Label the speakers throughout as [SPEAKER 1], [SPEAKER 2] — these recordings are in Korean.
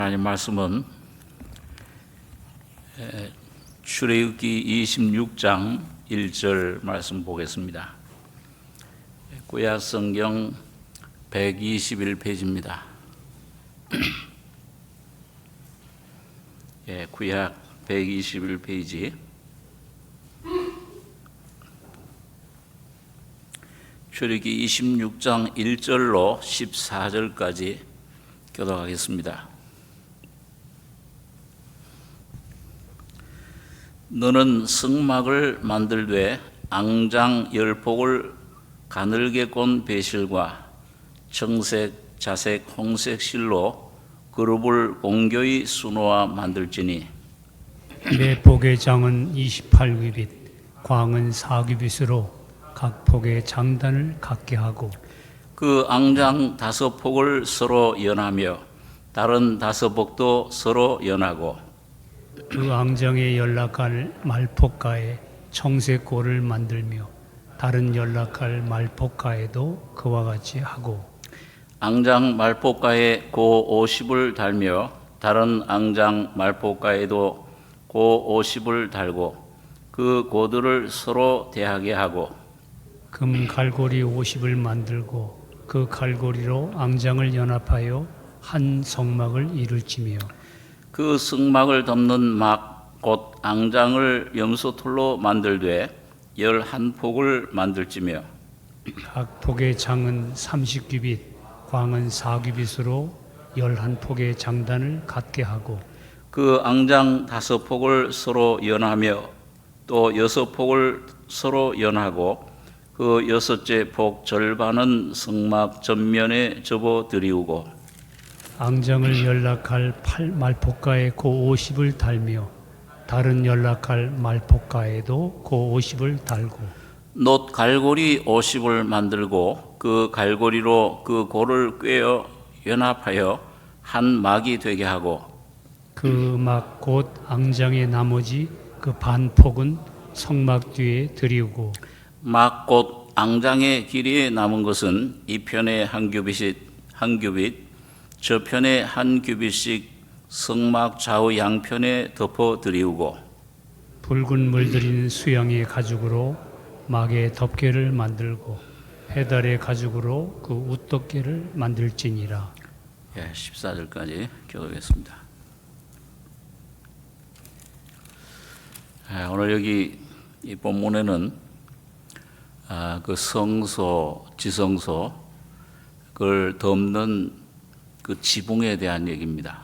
[SPEAKER 1] 하나님 말씀은 출애굽기 26장 1절 말씀 보겠습니다. 구약 성경 121페이지입니다. 구약 121페이지. 출애굽기 26장 1절로 14절까지 교독하겠습니다. 너는 성막을 만들되 앙장 10폭을 가늘게 꼰 배실과 청색, 자색, 홍색 실로 그룹을 공교히 수놓아 만들지니
[SPEAKER 2] 내 폭의 장은 28규빗, 광은 4규빗으로 각 폭의 장단을 같게 하고
[SPEAKER 1] 그 앙장 5폭을 서로 연하며 다른 5폭도 서로 연하고
[SPEAKER 2] 그 앙장에 연락할 말폭가에 청색고를 만들며 다른 연락할 말폭가에도 그와 같이 하고
[SPEAKER 1] 앙장 말폭가에 고 50을 달며 다른 앙장 말폭가에도 고 50을 달고 그 고들을 서로 대하게 하고
[SPEAKER 2] 금 갈고리 50을 만들고 그 갈고리로 앙장을 연합하여 한 성막을 이룰지며
[SPEAKER 1] 그 성막을 덮는 막 곧 앙장을 염소털로 만들되 11폭을 만들지며
[SPEAKER 2] 각 폭의 장은 30규빗, 광은 4규빗으로 11폭의 장단을 갖게 하고
[SPEAKER 1] 그 앙장 5폭을 서로 연하며 또 6폭을 서로 연하고 그 6째 폭 절반은 성막 전면에 접어 들이우고
[SPEAKER 2] 앙장을 연락할 말폭가에 고 50을 달며 다른 연락할 말폭가에도 고 50을 달고
[SPEAKER 1] 놋 갈고리 50을 만들고 그 갈고리로 그 고를 꿰어 연합하여 한 막이 되게 하고
[SPEAKER 2] 그 막 곧 앙장의 나머지 그 반폭은 성막 뒤에 들이우고
[SPEAKER 1] 막 곧 앙장의 길이에 남은 것은 이 편에 한 규빗 저편에 한 규빗씩 성막 좌우 양편에 덮어 들이우고
[SPEAKER 2] 붉은 물들인 수양의 가죽으로 막의 덮개를 만들고 해달의 가죽으로 그 웃덮개를 만들지니라.
[SPEAKER 1] 14절까지 교독했습니다. 오늘 여기 이 본문에는 그 성소, 지성소 그걸 덮는 그 지붕에 대한 얘기입니다.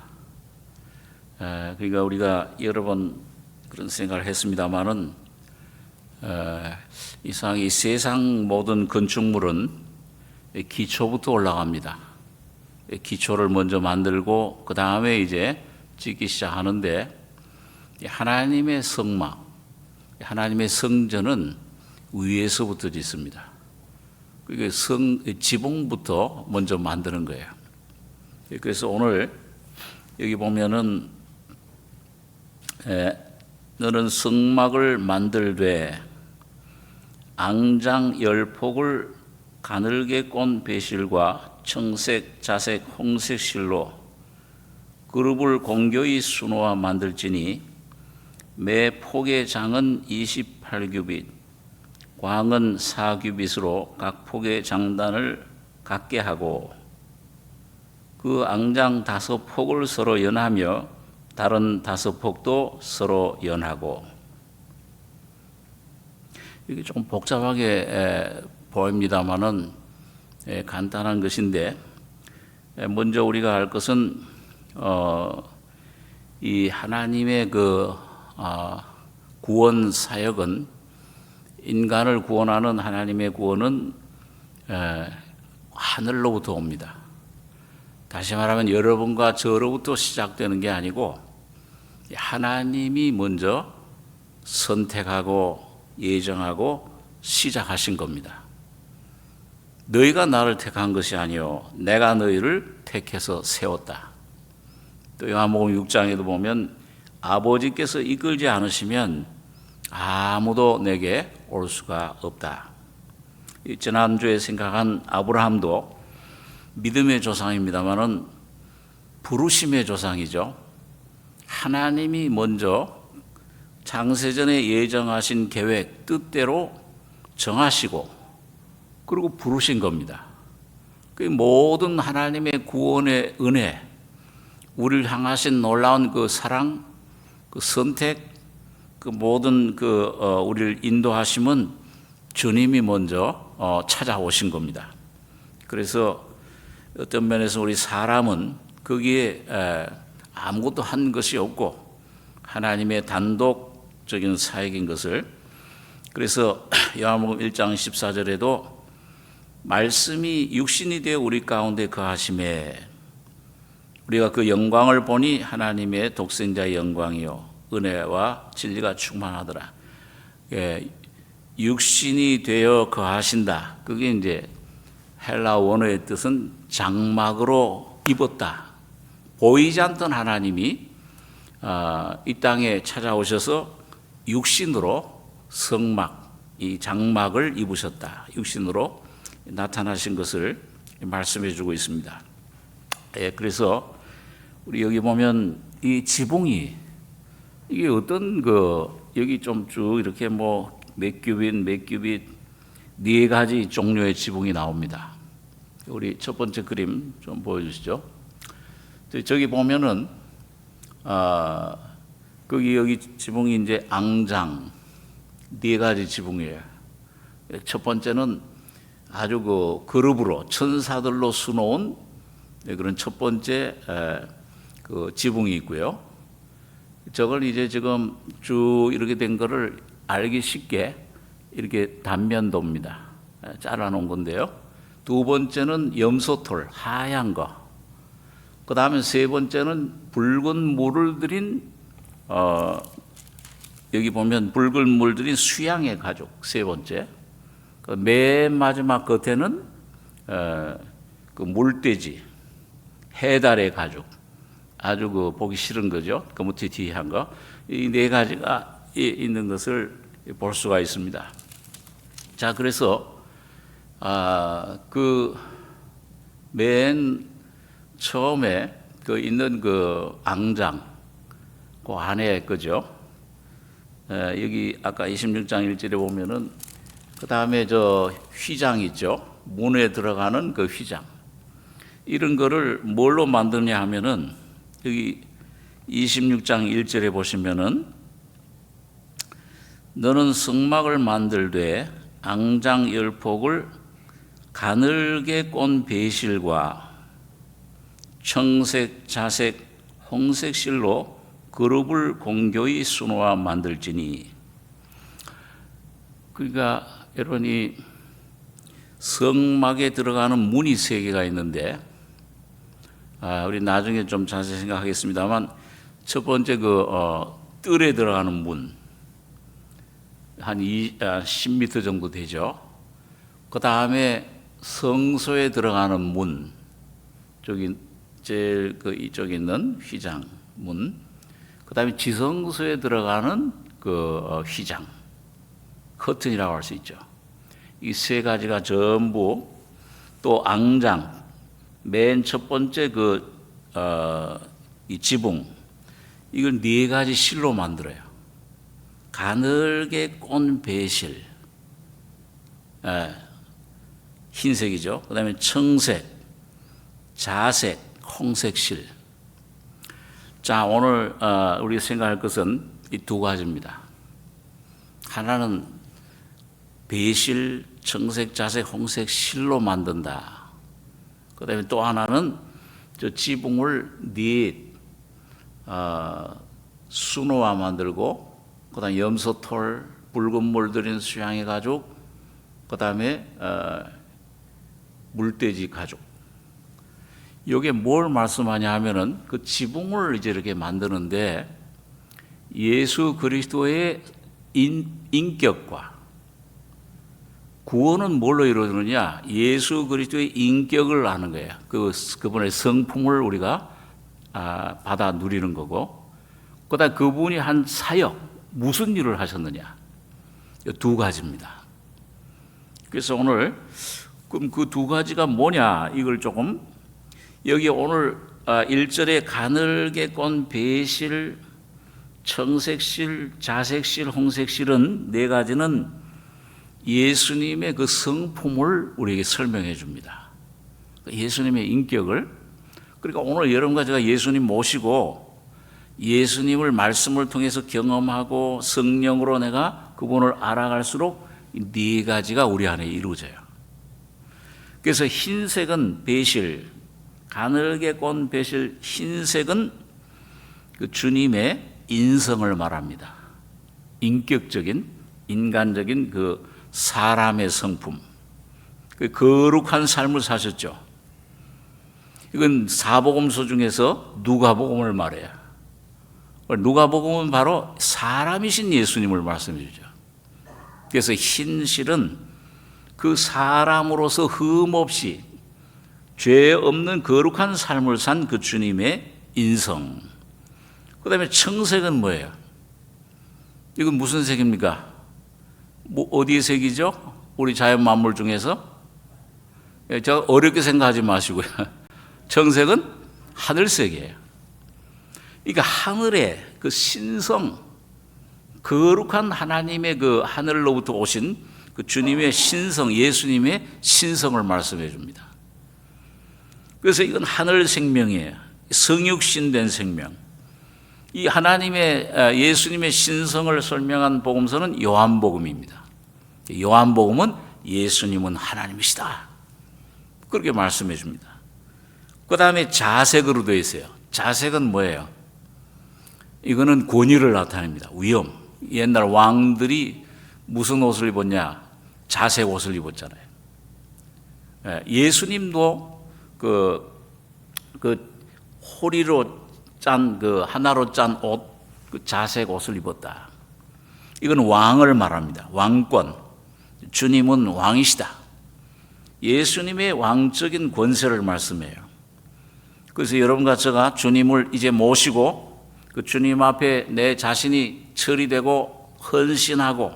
[SPEAKER 1] 그러니까 우리가 여러 번 그런 생각을 했습니다만은 이상이 세상 모든 건축물은 기초부터 올라갑니다. 기초를 먼저 만들고 그 다음에 이제 짓기 시작하는데 하나님의 성막, 하나님의 성전은 위에서부터 짓습니다. 그게 지붕부터 먼저 만드는 거예요. 그래서 오늘 여기 보면은 너는 성막을 만들되 앙장 10폭을 가늘게 꼰 배실과 청색, 자색, 홍색 실로 그룹을 공교히 수놓아 만들지니 매 폭의 장은 28규빗, 광은 4규빗으로 각 폭의 장단을 같게 하고 그 앙장 5폭을 서로 연하며 다른 5폭도 서로 연하고 이게 조금 복잡하게 보입니다만은 간단한 것인데 먼저 우리가 할 것은 이 하나님의 그 구원 사역은 인간을 구원하는 하나님의 구원은 하늘로부터 옵니다. 다시 말하면 여러분과 저로부터 시작되는 게 아니고 하나님이 먼저 선택하고 예정하고 시작하신 겁니다. 너희가 나를 택한 것이 아니요 내가 너희를 택해서 세웠다. 또 요한복음 6장에도 보면 아버지께서 이끌지 않으시면 아무도 내게 올 수가 없다. 지난주에 생각한 아브라함도 믿음의 조상입니다마는 부르심의 조상이죠. 하나님이 먼저 창세전에 예정하신 계획, 뜻대로 정하시고 그리고 부르신 겁니다. 그 모든 하나님의 구원의 은혜, 우리를 향하신 놀라운 그 사랑, 그 선택, 그 모든 우리를 인도하심은 주님이 먼저 찾아오신 겁니다. 그래서 어떤 면에서 우리 사람은 거기에 아무것도 한 것이 없고 하나님의 단독적인 사역인 것을, 그래서 요한복음 1장 14절에도 말씀이 육신이 되어 우리 가운데 거하심에 우리가 그 영광을 보니 하나님의 독생자의 영광이요 은혜와 진리가 충만하더라. 육신이 되어 거하신다. 그게 이제 헬라 원어의 뜻은 장막으로 입었다. 보이지 않던 하나님이 이 땅에 찾아오셔서 육신으로 성막, 이 장막을 입으셨다. 육신으로 나타나신 것을 말씀해 주고 있습니다. 그래서 우리 여기 보면 이 지붕이 이게 어떤 여기 좀 쭉 이렇게 뭐 몇 큐빗 네 가지 종류의 지붕이 나옵니다. 우리 첫 번째 그림 좀 보여주시죠. 저기 보면은 여기 지붕이 이제 앙장 네 가지 지붕이에요. 첫 번째는 아주 그룹으로 천사들로 수놓은 그런 첫 번째 지붕이 있고요. 저걸 이제 지금 쭉 이렇게 된 거를 알기 쉽게 이렇게 단면도입니다. 잘라놓은 건데요. 두 번째는 염소털 하얀 거. 그 다음에 세 번째는 붉은 물을 들인 여기 보면 붉은 물 들인 수양의 가죽 세 번째. 맨 마지막 겉에는 그 물돼지 해달의 가죽. 아주 보기 싫은 거죠. 거무튀튀한 거. 이 네 가지가 있는 것을 볼 수가 있습니다. 자, 그래서 맨 처음에 있는 앙장 그 안에 거죠. 여기 아까 26장 1절에 보면은 그 다음에 휘장 있죠. 문에 들어가는 그 휘장. 이런 거를 뭘로 만드냐 하면은 여기 26장 1절에 보시면은 너는 성막을 만들되 앙장 10폭을 가늘게 꼰 배실과 청색, 자색, 홍색 실로 그룹을 공교히 수놓아 만들지니. 그러니까 여러분이 성막에 들어가는 문이 세 개가 있는데 우리 나중에 좀 자세히 생각하겠습니다만 첫 번째 뜰에 들어가는 문 한 10m 정도 되죠. 그 다음에 성소에 들어가는 문, 저기 제일 이쪽에 있는 휘장 문, 그 다음에 지성소에 들어가는 휘장, 커튼이라고 할 수 있죠. 이 세 가지가 전부 또 앙장, 맨 첫 번째 이 지붕, 이걸 네 가지 실로 만들어요. 가늘게 꼰 배실, 흰색이죠. 그 다음에 청색, 자색, 홍색 실. 자, 오늘 우리가 생각할 것은 이 두 가지입니다. 하나는 배실, 청색, 자색, 홍색 실로 만든다. 그 다음에 또 하나는 저 지붕을 수놓아 만들고, 그 다음에 염소털, 붉은 물 들인 수양의 가죽, 그 다음에 물돼지 가죽. 이게 뭘 말씀하냐 하면은 그 지붕을 이제 이렇게 만드는데 예수 그리스도의 인격과 구원은 뭘로 이루어지느냐? 예수 그리스도의 인격을 아는 거예요. 그분의 성품을 우리가 받아 누리는 거고, 그다음 그분이 한 사역, 무슨 일을 하셨느냐? 두 가지입니다. 그래서 오늘 그럼 그 두 가지가 뭐냐? 이걸 조금 여기 오늘 1절에 가늘게 꼰 배실, 청색실, 자색실, 홍색실은 네 가지는 예수님의 그 성품을 우리에게 설명해 줍니다. 예수님의 인격을. 그러니까 오늘 여러분과 제가 예수님 모시고 예수님을 말씀을 통해서 경험하고 성령으로 내가 그분을 알아갈수록 이 네 가지가 우리 안에 이루어져요. 그래서 흰색은 배실, 가늘게 꼰 배실, 흰색은 그 주님의 인성을 말합니다. 인격적인, 인간적인 그 사람의 성품. 그 거룩한 삶을 사셨죠. 이건 사복음서 중에서 누가복음을 말해요. 누가복음은 바로 사람이신 예수님을 말씀해 주죠. 그래서 흰실은 그 사람으로서 흠없이 죄 없는 거룩한 삶을 산 그 주님의 인성. 그 다음에 청색은 뭐예요? 이건 무슨 색입니까? 뭐 어디의 색이죠? 우리 자연 만물 중에서? 제가 어렵게 생각하지 마시고요. 청색은 하늘색이에요. 그러니까 하늘의 그 신성, 거룩한 하나님의 그 하늘로부터 오신 그 주님의 신성, 예수님의 신성을 말씀해 줍니다. 그래서 이건 하늘 생명이에요. 성육신된 생명. 이 하나님의 예수님의 신성을 설명한 복음서는 요한복음입니다. 요한복음은 예수님은 하나님이시다. 그렇게 말씀해 줍니다. 그 다음에 자색으로 되어 있어요. 자색은 뭐예요? 이거는 권위를 나타냅니다. 위엄. 옛날 왕들이 무슨 옷을 입었냐? 자색 옷을 입었잖아요. 예수님도 그 호리로 짠 그 하나로 짠 옷, 그 자색 옷을 입었다. 이건 왕을 말합니다. 왕권. 주님은 왕이시다. 예수님의 왕적인 권세를 말씀해요. 그래서 여러분과 제가 주님을 이제 모시고 그 주님 앞에 내 자신이 처리되고 헌신하고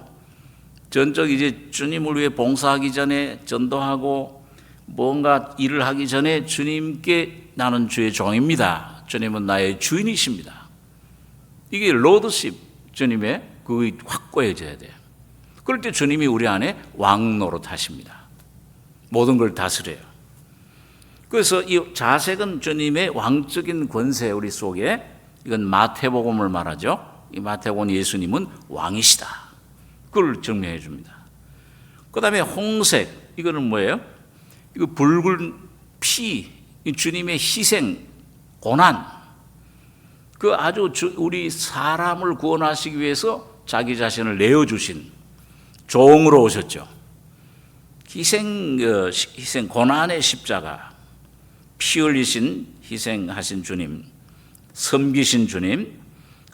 [SPEAKER 1] 전적 이제 주님을 위해 봉사하기 전에 전도하고 뭔가 일을 하기 전에 주님께 나는 주의 종입니다. 주님은 나의 주인이십니다. 이게 로드십 주님의 그게 확고해져야 돼요. 그럴 때 주님이 우리 안에 왕 노릇하십니다. 모든 걸 다스려요. 그래서 이 자색은 주님의 왕적인 권세 우리 속에 이건 마태복음을 말하죠. 이 마태복음 예수님은 왕이시다. 그걸 증명해 줍니다. 그 다음에 홍색 이거는 뭐예요? 이거 붉은 피 주님의 희생 고난 그 아주 우리 사람을 구원하시기 위해서 자기 자신을 내어주신 종으로 오셨죠. 희생 고난의 십자가 피 흘리신 희생하신 주님 섬기신 주님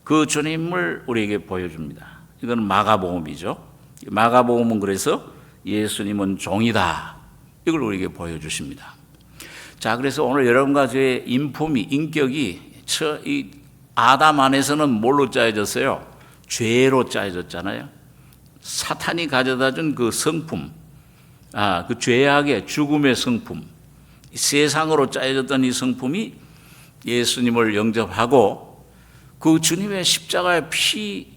[SPEAKER 1] 그 주님을 우리에게 보여줍니다. 이건 마가복음이죠. 마가복음은 그래서 예수님은 종이다. 이걸 우리에게 보여주십니다. 자, 그래서 오늘 여러분과 저의 인품이 인격이 이 아담 안에서는 뭘로 짜여졌어요? 죄로 짜여졌잖아요. 사탄이 가져다준 그 성품, 그 죄악의 죽음의 성품, 세상으로 짜여졌던 이 성품이 예수님을 영접하고 그 주님의 십자가의 피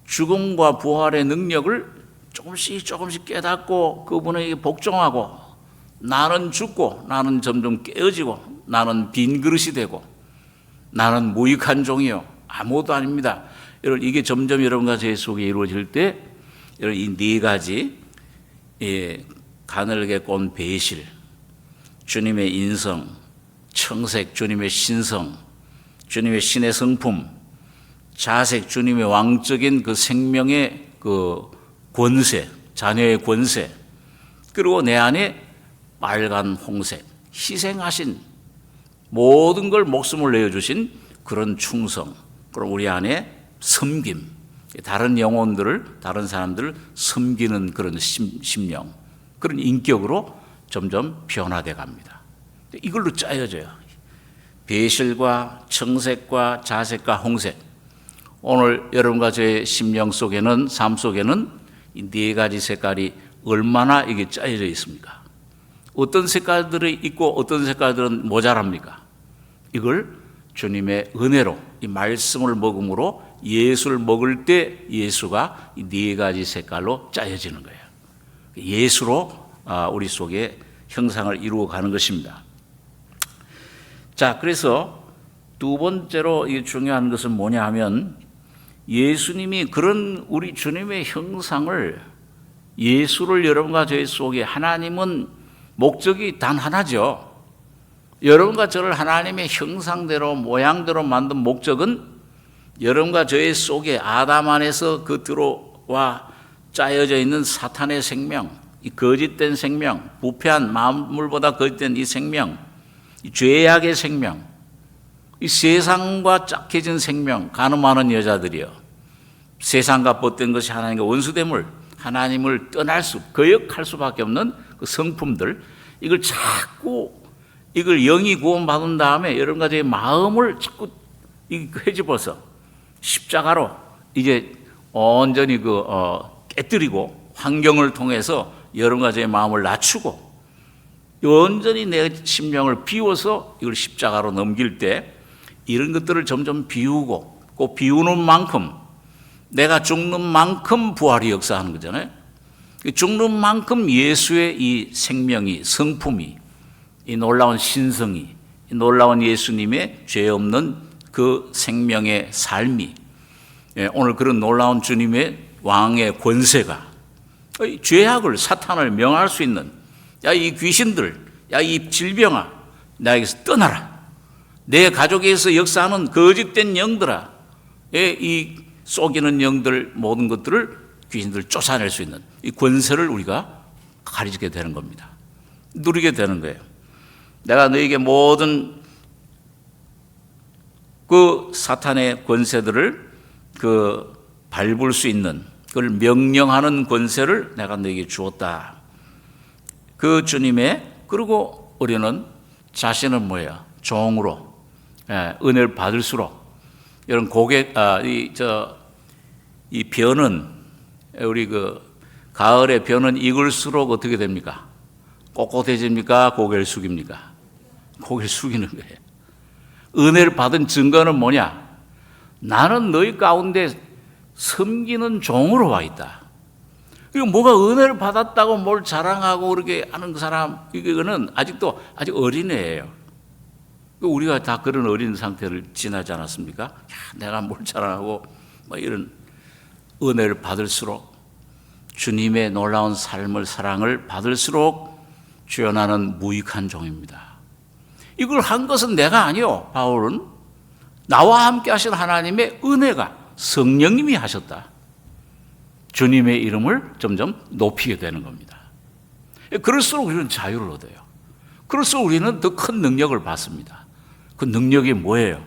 [SPEAKER 1] 죽음과 부활의 능력을 조금씩 깨닫고 그분에게 복종하고 나는 죽고 나는 점점 깨어지고 나는 빈 그릇이 되고 나는 무익한 종이요 아무것도 아닙니다. 여러분 이게 점점 여러분과 제 속에 이루어질 때 여러분 이 네 가지 가늘게 꼰 배실 주님의 인성 청색 주님의 신성 주님의 신의 성품 자색 주님의 왕적인 그 생명의 그 권세 자녀의 권세 그리고 내 안에 빨간 홍색 희생하신 모든 걸 목숨을 내어주신 그런 충성 그리고 우리 안에 섬김 다른 영혼들을 다른 사람들을 섬기는 그런 심령 그런 인격으로 점점 변화돼 갑니다. 이걸로 짜여져요. 배실과 청색과 자색과 홍색 오늘 여러분과 저의 심령 속에는 삶 속에는 이 네 가지 색깔이 얼마나 이게 짜여져 있습니까? 어떤 색깔들이 있고 어떤 색깔들은 모자랍니까? 이걸 주님의 은혜로 이 말씀을 먹음으로 예수를 먹을 때 예수가 이 네 가지 색깔로 짜여지는 거예요. 예수로 우리 속에 형상을 이루어가는 것입니다. 자, 그래서 두 번째로 중요한 것은 뭐냐 하면 예수님이 그런 우리 주님의 형상을 예수를 여러분과 저희 속에 하나님은 목적이 단 하나죠. 여러분과 저를 하나님의 형상대로 모양대로 만든 목적은 여러분과 저희 속에 아담 안에서 그 들어와 짜여져 있는 사탄의 생명, 이 거짓된 생명, 부패한 만물보다 거짓된 이 생명, 이 죄악의 생명, 이 세상과 짝해진 생명, 간음하는 여자들이요, 세상과 벗된 것이 하나님과 원수됨을 하나님을 거역할 수밖에 없는 그 성품들, 이걸 자꾸 이걸 영이 구원받은 다음에 여러분과 저의 마음을 자꾸 헤집어서 십자가로 이제 온전히 깨뜨리고 환경을 통해서 여러분과 저의 마음을 낮추고 온전히 내 심령을 비워서 이걸 십자가로 넘길 때 이런 것들을 점점 비우고 그 비우는 만큼 내가 죽는 만큼 부활이 역사하는 거잖아요. 죽는 만큼 예수의 이 생명이, 성품이, 이 놀라운 신성이, 이 놀라운 예수님의 죄 없는 그 생명의 삶이, 오늘 그런 놀라운 주님의 왕의 권세가 죄악을, 사탄을 명할 수 있는, 야 이 귀신들, 야 이 질병아, 나에게서 떠나라. 내 가족에서 역사하는 거짓된 영들아, 이 속이는 영들, 모든 것들을 귀신들을 쫓아낼 수 있는 이 권세를 우리가 가지게 되는 겁니다. 누리게 되는 거예요. 내가 너에게 모든 그 사탄의 권세들을 밟을 수 있는, 그걸 명령하는 권세를 내가 너에게 주었다. 그 주님의, 그리고 우리는 자신은 뭐예요? 종으로, 은혜를 받을수록, 이런 이 벼는, 우리 가을에 벼는 익을수록 어떻게 됩니까? 꼿꼿해집니까? 고개를 숙입니까? 고개를 숙이는 거예요. 은혜를 받은 증거는 뭐냐? 나는 너희 가운데 섬기는 종으로 와 있다. 그리고 뭐가 은혜를 받았다고 뭘 자랑하고 그렇게 하는 사람, 이거는 아직 어린애예요. 우리가 다 그런 어린 상태를 지나지 않았습니까? 야, 내가 뭘 자랑하고 이런 은혜를 받을수록, 주님의 놀라운 삶을, 사랑을 받을수록 주연하는 무익한 종입니다. 이걸 한 것은 내가 아니요. 바울은 나와 함께 하신 하나님의 은혜가, 성령님이 하셨다. 주님의 이름을 점점 높이게 되는 겁니다. 그럴수록 우리는 자유를 얻어요. 그럴수록 우리는 더 큰 능력을 받습니다. 그 능력이 뭐예요?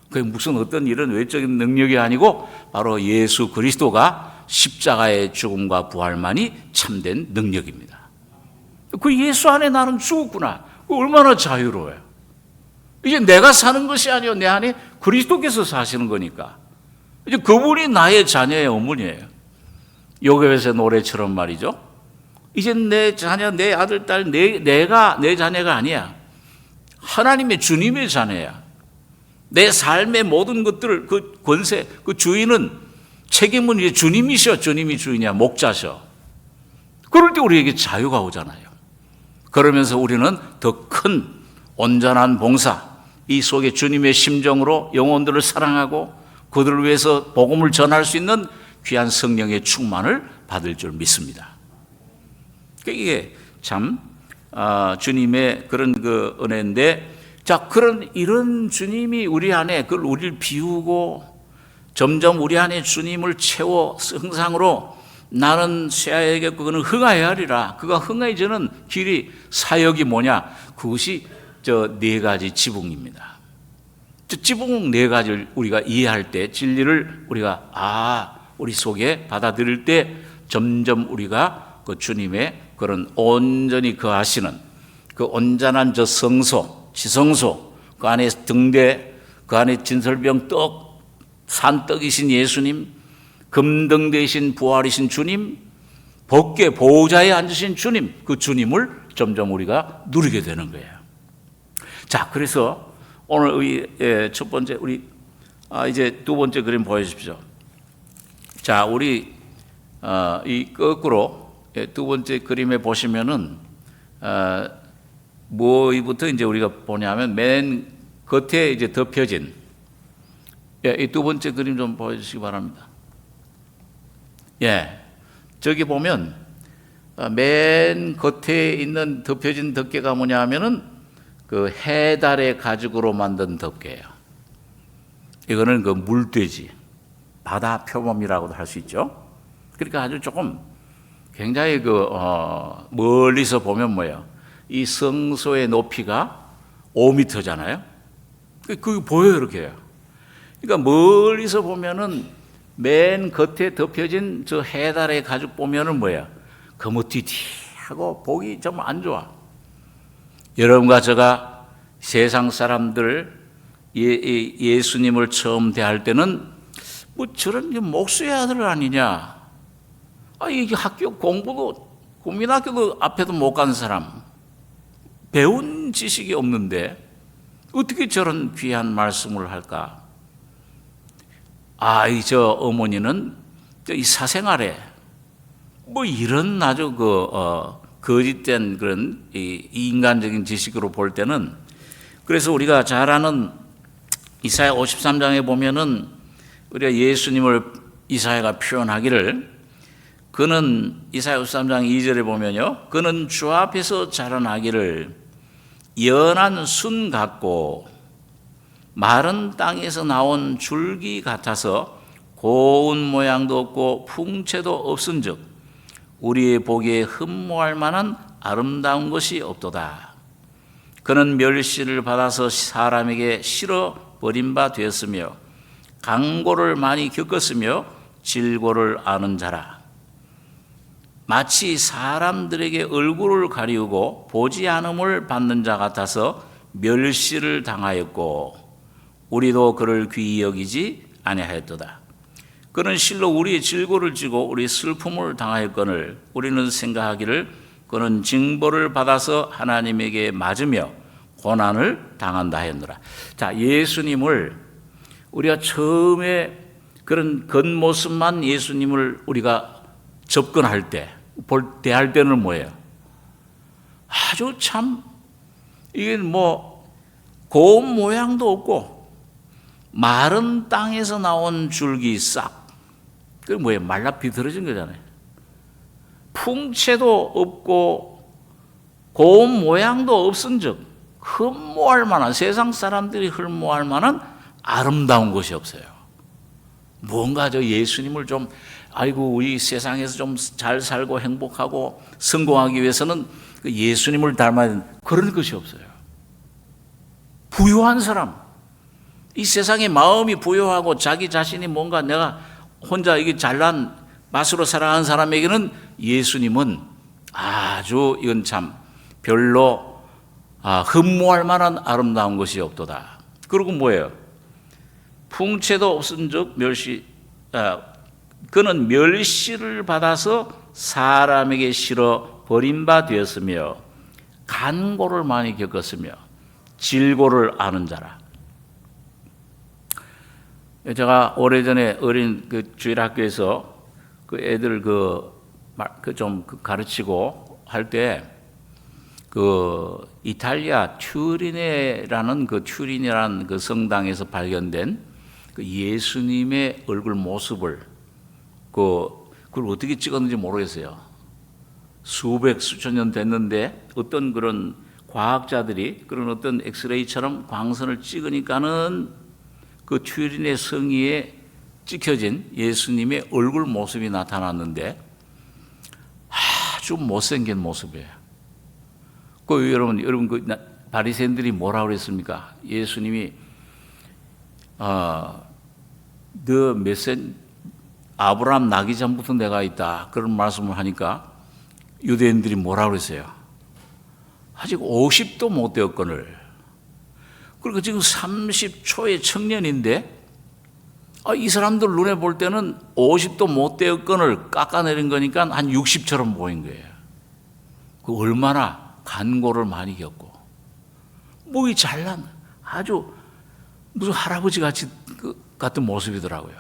[SPEAKER 1] 그게 무슨 어떤 이런 외적인 능력이 아니고 바로 예수 그리스도가 십자가의 죽음과 부활만이 참된 능력입니다. 그 예수 안에 나는 죽었구나. 얼마나 자유로워요. 이제 내가 사는 것이 아니요, 내 안에 그리스도께서 사시는 거니까. 이제 그분이 나의 자녀의 어머니예요. 요괴에서의 노래처럼 말이죠. 이제 내 자녀, 내 아들, 딸, 내가 내 자녀가 아니야. 하나님의, 주님의 자녀야. 내 삶의 모든 것들을, 그 권세, 그 주인은, 책임은 이제 주님이셔. 주님이 주인이야. 목자셔. 그럴 때 우리에게 자유가 오잖아요. 그러면서 우리는 더 큰 온전한 봉사, 이 속에 주님의 심정으로 영혼들을 사랑하고 그들을 위해서 복음을 전할 수 있는 귀한 성령의 충만을 받을 줄 믿습니다. 이게 참 주님의 그런 그 은혜인데, 자, 이런 주님이 우리 안에 그걸 우리를 비우고 점점 우리 안에 주님을 채워 형상으로, 나는 쇠하에게 그거는 흥하여야 하리라. 그가 흥해지는 길이, 사역이 뭐냐? 그것이 네 가지 지붕입니다. 지붕 네 가지를 우리가 이해할 때, 진리를 우리가 우리 속에 받아들일 때 점점 우리가 그 주님의 그런 온전히 거하시는 그 온전한 저 성소, 지성소, 그 안에 등대, 그 안에 진설병 떡, 산떡이신 예수님, 금등 되신 부활이신 주님, 법궤 보호자에 앉으신 주님, 그 주님을 점점 우리가 누리게 되는 거예요. 자, 그래서 오늘 첫 번째 이제 두 번째 그림 보여주십시오. 자, 우리 이 거꾸로 두 번째 그림에 보시면은 뭐부터 이제 우리가 보냐면 맨 겉에 이제 덮여진 이 두 번째 그림 좀 보여주시기 바랍니다. 저기 보면 맨 겉에 있는 덮여진 덮개가 뭐냐 하면은 그 해달의 가죽으로 만든 덮개예요. 이거는 그 물돼지, 바다 표범이라고도 할 수 있죠. 그러니까 아주 조금 굉장히 멀리서 보면 뭐예요? 이 성소의 높이가 5m잖아요. 그게 보여요, 이렇게. 그러니까 멀리서 보면은 맨 겉에 덮여진 저 해달의 가죽 보면은 뭐야? 거무튀튀하고 보기 좀 안 좋아. 여러분과 제가 세상 사람들 예수님을 처음 대할 때는 뭐 저런 목수의 아들 아니냐? 이게 학교 공부도 국민학교도 앞에도 못 간 사람, 배운 지식이 없는데 어떻게 저런 귀한 말씀을 할까? 저 어머니는 이 사생활에 뭐 이런 아주 거짓된 그런 이 인간적인 지식으로 볼 때는, 그래서 우리가 잘 아는 이사야 53장에 보면은 우리가 예수님을 이사야가 표현하기를, 그는 이사야 53장 2절에 보면요, 그는 주 앞에서 자라나기를 연한 순 같고 마른 땅에서 나온 줄기 같아서 고운 모양도 없고 풍채도 없은즉 우리의 보기에 흠모할 만한 아름다운 것이 없도다. 그는 멸시를 받아서 사람에게 실어 버린 바 되었으며 강고를 많이 겪었으며 질고를 아는 자라. 마치 사람들에게 얼굴을 가리우고 보지 않음을 받는 자 같아서 멸시를 당하였고 우리도 그를 귀히 여기지 아니하였도다. 그는 실로 우리의 질고를 지고 우리 슬픔을 당하였거늘 우리는 생각하기를 그는 징벌을 받아서 하나님에게 맞으며 고난을 당한다 하였노라. 자, 예수님을 우리가 처음에 그런 겉모습만 예수님을 우리가 접근할 때, 대할 때는 뭐예요? 아주 참 이게 뭐 고운 모양도 없고 마른 땅에서 나온 줄기 싹, 그게 뭐예요? 말라 비틀어진 거잖아요. 풍채도 없고 고운 모양도 없은즉 흠모할 만한, 세상 사람들이 흠모할 만한 아름다운 것이 없어요. 뭔가 저 예수님을 좀 우리 세상에서 좀 잘 살고 행복하고 성공하기 위해서는 그 예수님을 닮아야 되는 그런 것이 없어요. 부유한 사람, 이 세상에 마음이 부유하고 자기 자신이 뭔가 내가 혼자 이게 잘난 맛으로 살아가는 사람에게는 예수님은 아주 이건 참 별로 흠모할 만한 아름다운 것이 없도다. 그리고 뭐예요? 풍채도 없은즉 그는 멸시를 받아서 사람에게 실어 버린 바 되었으며 간고를 많이 겪었으며 질고를 아는 자라. 제가 오래전에 어린 주일학교에서 그 애들 좀 가르치고 할 때 이탈리아 튜린이라는 그 성당에서 발견된 그 예수님의 얼굴 모습을 그걸 어떻게 찍었는지 모르겠어요. 수천 년 됐는데 어떤 그런 과학자들이 그런 어떤 엑스레이처럼 광선을 찍으니까는 그 튜린의 성의에 찍혀진 예수님의 얼굴 모습이 나타났는데 아주 못생긴 모습이에요. 여러분 바리새인들이 뭐라고 그랬습니까? 예수님이 너 아브라함 나기 전부터 내가 있다, 그런 말씀을 하니까 유대인들이 뭐라고 그랬어요? 아직 50도 못 되었거늘. 그리고 지금 30초의 청년인데 이 사람들 눈에 볼 때는 50도 못 되었거늘 깎아내린 거니까 한 60처럼 보인 거예요. 얼마나 간고를 많이 겪고 목이 잘난 아주 무슨 할아버지 같은 모습이더라고요.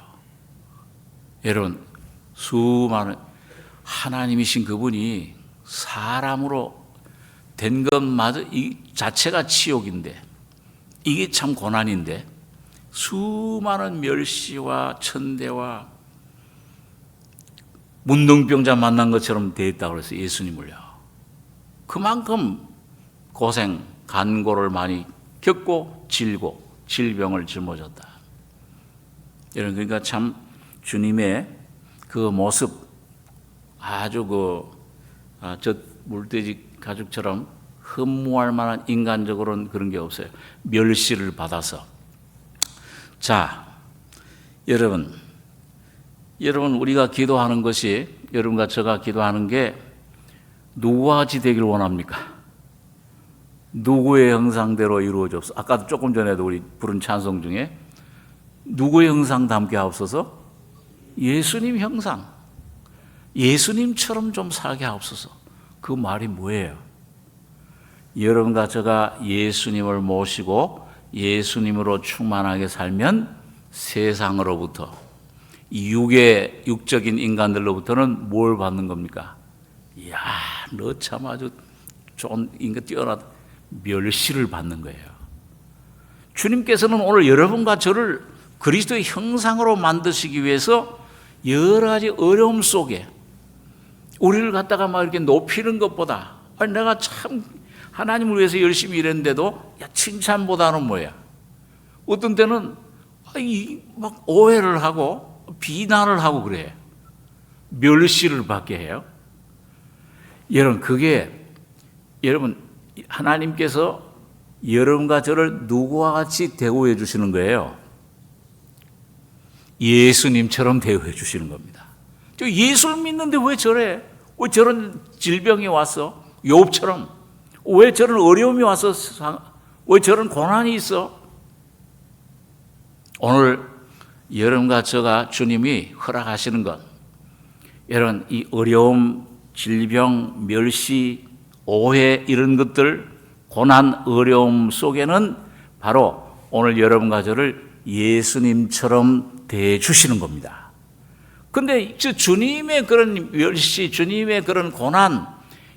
[SPEAKER 1] 여러분, 수많은 하나님이신 그분이 사람으로 된 것마저 이 자체가 치욕인데, 이게 참 고난인데, 수많은 멸시와 천대와 문둥병자 만난 것처럼 되었다고 그래서 예수님을요. 그만큼 고생, 간고를 많이 겪고 질고 질병을 짊어졌다. 여러분, 그러니까 참 주님의 그 모습, 아주 저 물돼지 가죽처럼 흠모할 만한 인간적으로는 그런 게 없어요. 멸시를 받아서. 자, 여러분 우리가 기도하는 것이, 여러분과 제가 기도하는 게 누구와 같이 되길 원합니까? 누구의 형상대로 이루어져서, 아까도 조금 전에도 우리 부른 찬송 중에 누구의 형상 담게 하옵소서? 예수님 형상, 예수님처럼 좀 살게 하옵소서. 그 말이 뭐예요? 여러분과 제가 예수님을 모시고 예수님으로 충만하게 살면 세상으로부터, 육적인 인간들로부터는 뭘 받는 겁니까? 이야, 너 참 아주 좋은 인간, 뛰어나다, 멸시를 받는 거예요. 주님께서는 오늘 여러분과 저를 그리스도의 형상으로 만드시기 위해서 여러 가지 어려움 속에 우리를 갖다가 막 이렇게 높이는 것보다, 아니 내가 참 하나님을 위해서 열심히 일했는데도, 야, 칭찬보다는 뭐야? 어떤 때는 막 오해를 하고 비난을 하고 그래. 멸시를 받게 해요. 여러분, 하나님께서 여러분과 저를 누구와 같이 대우해 주시는 거예요? 예수님처럼 대우해 주시는 겁니다. 저 예수를 믿는데 왜 저래? 왜 저런 질병이 왔어? 욥처럼. 왜 저런 어려움이 왔어? 왜 저런 고난이 있어? 오늘 여러분과 저가 주님이 허락하시는 것, 여러분, 이 어려움, 질병, 멸시, 오해, 이런 것들, 고난, 어려움 속에는 바로 오늘 여러분과 저를 예수님처럼 대해주시는 겁니다. 근데 주님의 그런 멸시, 주님의 그런 고난,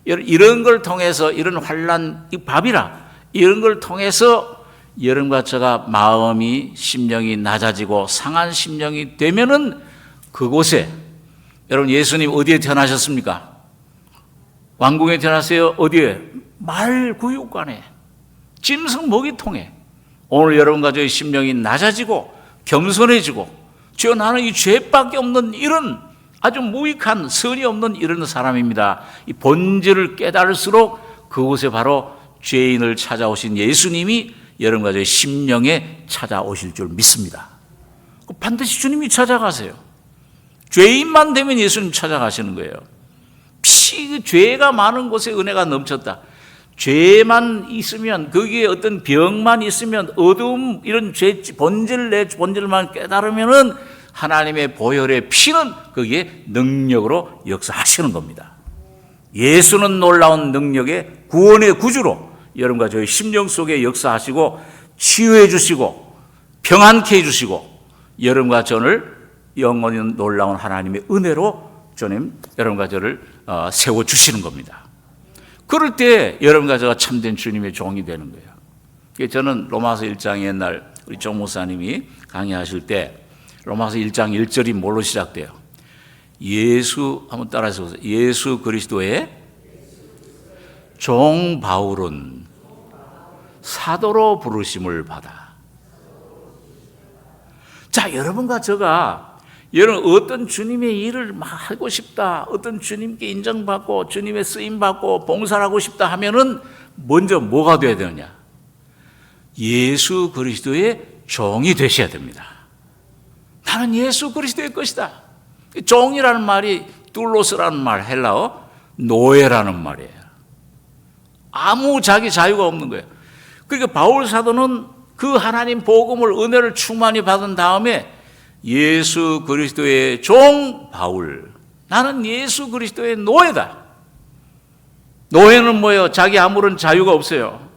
[SPEAKER 1] 이런 걸 통해서, 이런 환난, 이 밥이라, 이런 걸 통해서 여러분과 제가 마음이, 심령이 낮아지고 상한 심령이 되면은 그곳에, 여러분, 예수님 어디에 태어나셨습니까? 왕궁에 태어났어요? 어디에? 말구육관에, 짐승 먹이통에. 오늘 여러분과 저의 심령이 낮아지고 겸손해지고, 주여, 나는 이 죄밖에 없는 이런 아주 무익한, 선이 없는 이런 사람입니다. 이 본질을 깨달을수록 그곳에 바로 죄인을 찾아오신 예수님이 여러분과 저의 심령에 찾아오실 줄 믿습니다. 반드시 주님이 찾아가세요. 죄인만 되면 예수님 찾아가시는 거예요. 죄가 많은 곳에 은혜가 넘쳤다. 죄만 있으면, 거기에 어떤 병만 있으면, 어두움, 이런 죄 본질만 깨달으면은 하나님의 보혈의 피는 거기에 능력으로 역사하시는 겁니다. 예수는 놀라운 능력의 구원의 구주로 여러분과 저희 심령 속에 역사하시고 치유해 주시고 평안케 해 주시고, 여러분과 저를 영원히 놀라운 하나님의 은혜로 주님, 여러분과 저를 세워주시는 겁니다. 그럴 때 여러분과 저가 참된 주님의 종이 되는 거예요. 저는 로마서 1장, 옛날 우리 종 목사님이 강의하실 때 로마서 1장 1절이 뭘로 시작돼요? 예수, 한번 따라해서 보세요. 예수 그리스도의 종 바울은 사도로 부르심을 받아. 자, 여러분과 저가, 여러분, 어떤 주님의 일을 막 하고 싶다, 어떤 주님께 인정받고 주님의 쓰임받고 봉사를 하고 싶다 하면은 먼저 뭐가 돼야 되느냐? 예수 그리스도의 종이 되셔야 됩니다. 나는 예수 그리스도의 것이다. 종이라는 말이 둘로스라는 말, 헬라어 노예라는 말이에요. 아무 자기 자유가 없는 거예요. 그러니까 바울 사도는 그 하나님 복음을, 은혜를 충만히 받은 다음에 예수 그리스도의 종 바울, 나는 예수 그리스도의 노예다. 노예는 뭐예요? 자기 아무런 자유가 없어요.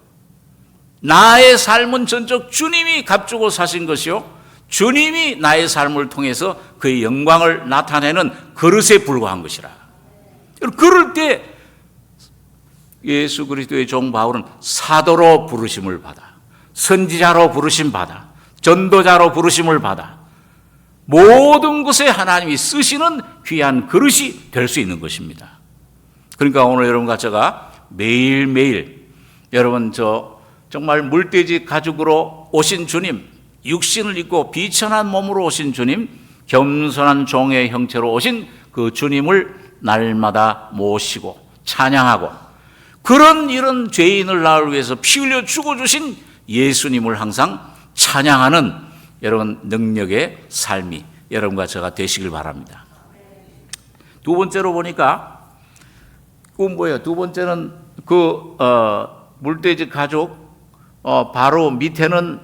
[SPEAKER 1] 나의 삶은 전적 주님이 값주고 사신 것이요, 주님이 나의 삶을 통해서 그의 영광을 나타내는 그릇에 불과한 것이라. 그럴 때 예수 그리스도의 종 바울은 사도로 부르심을 받아, 선지자로 부르심 받아, 전도자로 부르심을 받아 모든 것에 하나님이 쓰시는 귀한 그릇이 될 수 있는 것입니다. 그러니까 오늘 여러분과 제가 매일매일 여러분 정말 물돼지 가죽으로 오신 주님, 육신을 입고 비천한 몸으로 오신 주님, 겸손한 종의 형체로 오신 그 주님을 날마다 모시고 찬양하고, 그런 이런 죄인을 나를 위해서 피 흘려 죽어주신 예수님을 항상 찬양하는 여러분 능력의 삶이 여러분과 제가 되시길 바랍니다. 두 번째로 보니까 그건 뭐예요? 두 번째는 물돼지 가죽 바로 밑에는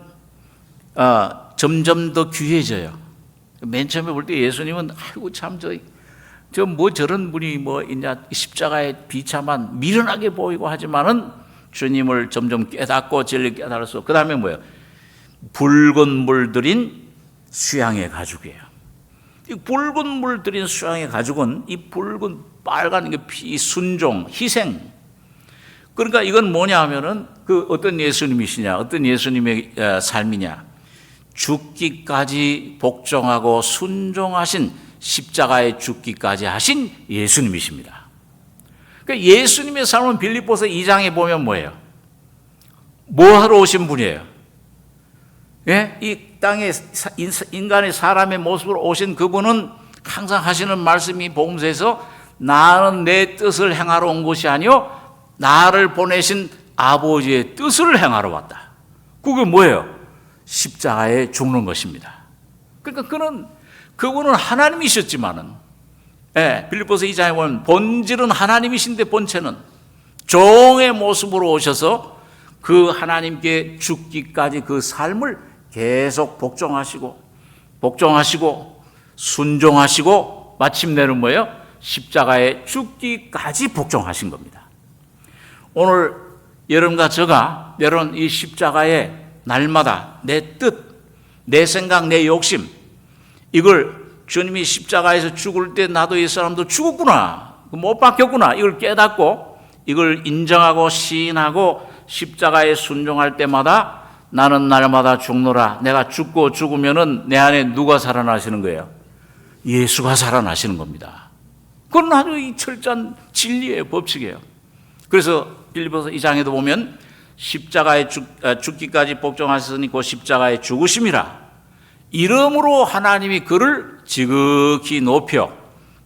[SPEAKER 1] 점점 더 귀해져요. 맨 처음에 볼 때 예수님은 아이고 참 저런 분이 뭐 있냐, 십자가의 비참한 미련하게 보이고 하지만은 주님을 점점 깨닫고 진리 깨달았어. 그 다음에 뭐예요? 붉은 물 들인 수양의 가죽이에요. 이 붉은 물 들인 수양의 가죽은 이 붉은 빨간 이 순종, 희생. 그러니까 이건 뭐냐 하면은 어떤 예수님이시냐, 어떤 예수님의 삶이냐, 죽기까지 복종하고 순종하신, 십자가에 죽기까지 하신 예수님이십니다. 그러니까 예수님의 삶은 빌립보서 2장에 보면 뭐예요? 뭐 하러 오신 분이에요? 예? 이 땅에 인간의 사람의 모습으로 오신 그분은 항상 하시는 말씀이 복음서에서 나는 내 뜻을 행하러 온 것이 아니요 나를 보내신 아버지의 뜻을 행하러 왔다. 그게 뭐예요? 십자가에 죽는 것입니다. 그러니까 그분은 하나님이셨지만은, 빌립보서 2장에 보면 본질은 하나님이신데 본체는 종의 모습으로 오셔서 그 하나님께 죽기까지 그 삶을 계속 복종하시고 순종하시고 마침내는 뭐예요? 십자가에 죽기까지 복종하신 겁니다. 오늘 여러분과 제가 여러분 이 십자가에 날마다 내 뜻, 내 생각, 내 욕심, 이걸 주님이 십자가에서 죽을 때 나도 이 사람도 죽었구나, 못 박혔구나, 이걸 깨닫고 이걸 인정하고 시인하고 십자가에 순종할 때마다 나는 날마다 죽노라. 내가 죽고 죽으면은 내 안에 누가 살아나시는 거예요? 예수가 살아나시는 겁니다. 그건 아주 이 철저한 진리의 법칙이에요. 그래서 빌립보서 2장에도 보면 십자가에 죽기까지 복종하셨으니 그 십자가에 죽으심이라. 이름으로 하나님이 그를 지극히 높여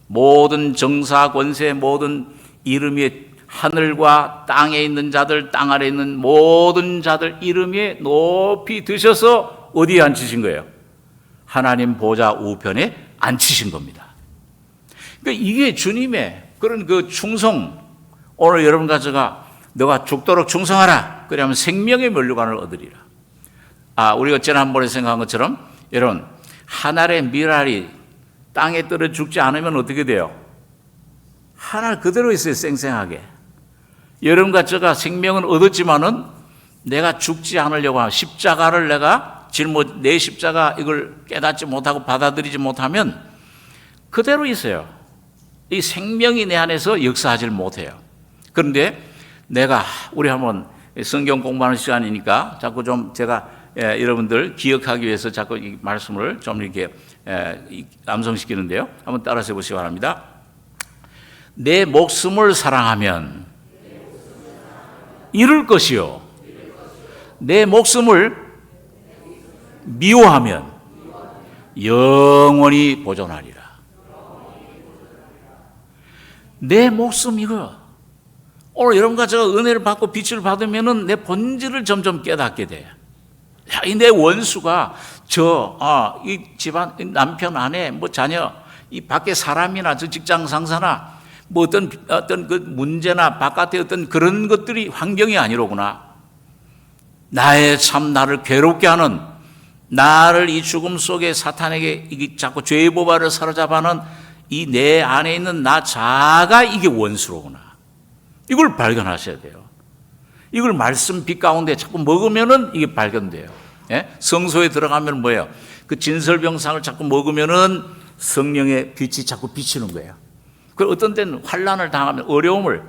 [SPEAKER 1] 모든 정사 권세 모든 이름 위에 하늘과 땅에 있는 자들 땅 아래 있는 모든 자들 이름 위에 높이 드셔서 어디에 앉히신 거예요? 하나님 보좌 우편에 앉히신 겁니다. 그러니까 이게 주님의 그런 그 충성. 오늘 여러분과 제가 너가 죽도록 충성하라. 그러면 생명의 면류관을 얻으리라. 우리가 지난번에 생각한 것처럼 여러분 하늘의 밀알이 땅에 떨어 죽지 않으면 어떻게 돼요? 하늘 그대로 있어요. 쌩쌩하게. 여러분과 제가 생명은 얻었지만은 내가 죽지 않으려고 하면 십자가를 내가 내 십자가 이걸 깨닫지 못하고 받아들이지 못하면 그대로 있어요. 이 생명이 내 안에서 역사하지 못해요. 그런데 우리 한번 성경 공부하는 시간이니까 자꾸 좀 제가 여러분들 기억하기 위해서 자꾸 이 말씀을 좀 이렇게 암송시키는데요. 한번 따라서 해보시기 바랍니다. 내 목숨을 사랑하면 잃을 것이요. 내 목숨을 미워하면 영원히 보존하리라. 내 목숨 이거. 오늘 여러분과 제가 은혜를 받고 빛을 받으면은 내 본질을 점점 깨닫게 돼요. 이 내 원수가 이 집안 남편 아내 뭐 자녀 이 밖에 사람이나 저 직장 상사나 뭐 어떤 그 문제나 바깥의 어떤 그런 것들이 환경이 아니로구나. 나를 괴롭게 하는 나를 이 죽음 속에 사탄에게 이게 자꾸 죄의 보발을 사로잡아는 이 내 안에 있는 나 자아가 이게 원수로구나. 이걸 발견하셔야 돼요. 이걸 말씀 빛 가운데 자꾸 먹으면은 이게 발견돼요. 예? 성소에 들어가면 뭐예요? 그 진설병상을 자꾸 먹으면은 성령의 빛이 자꾸 비치는 거예요. 그 어떤 때는 환난을 당하면 어려움을,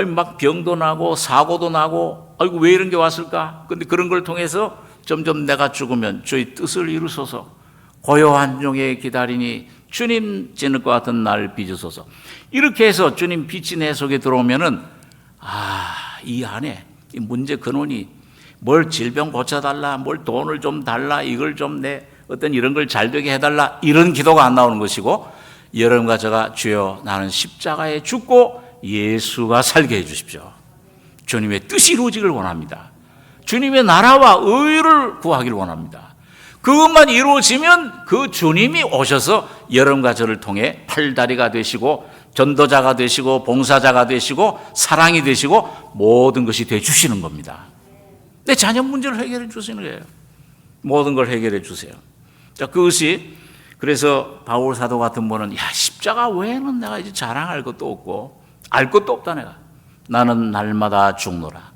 [SPEAKER 1] 막 병도 나고 사고도 나고, 아이고 왜 이런 게 왔을까? 근데 그런 걸 통해서 점점 내가 죽으면 주의 뜻을 이루소서, 고요한 중에 기다리니 주님 찌는 것 같은 날 빚으소서. 이렇게 해서 주님 빛이 내 속에 들어오면은 이 안에 이 문제 근원이 뭘 질병 고쳐달라, 뭘 돈을 좀 달라, 이걸 좀 내 어떤 이런 걸 잘 되게 해달라, 이런 기도가 안 나오는 것이고, 여러분과 제가 주여 나는 십자가에 죽고 예수가 살게 해주십시오. 주님의 뜻이 이루어지길 원합니다. 주님의 나라와 의를 구하기를 원합니다. 그것만 이루어지면 그 주님이 오셔서 여러분과 저를 통해 팔다리가 되시고 전도자가 되시고 봉사자가 되시고 사랑이 되시고 모든 것이 되주시는 겁니다. 내 자녀 문제를 해결해 주시는 거예요. 모든 걸 해결해 주세요. 자, 그것이 그래서 바울 사도 같은 분은 십자가 외에는 내가 이제 자랑할 것도 없고 알 것도 없다. 내가 나는 날마다 죽노라.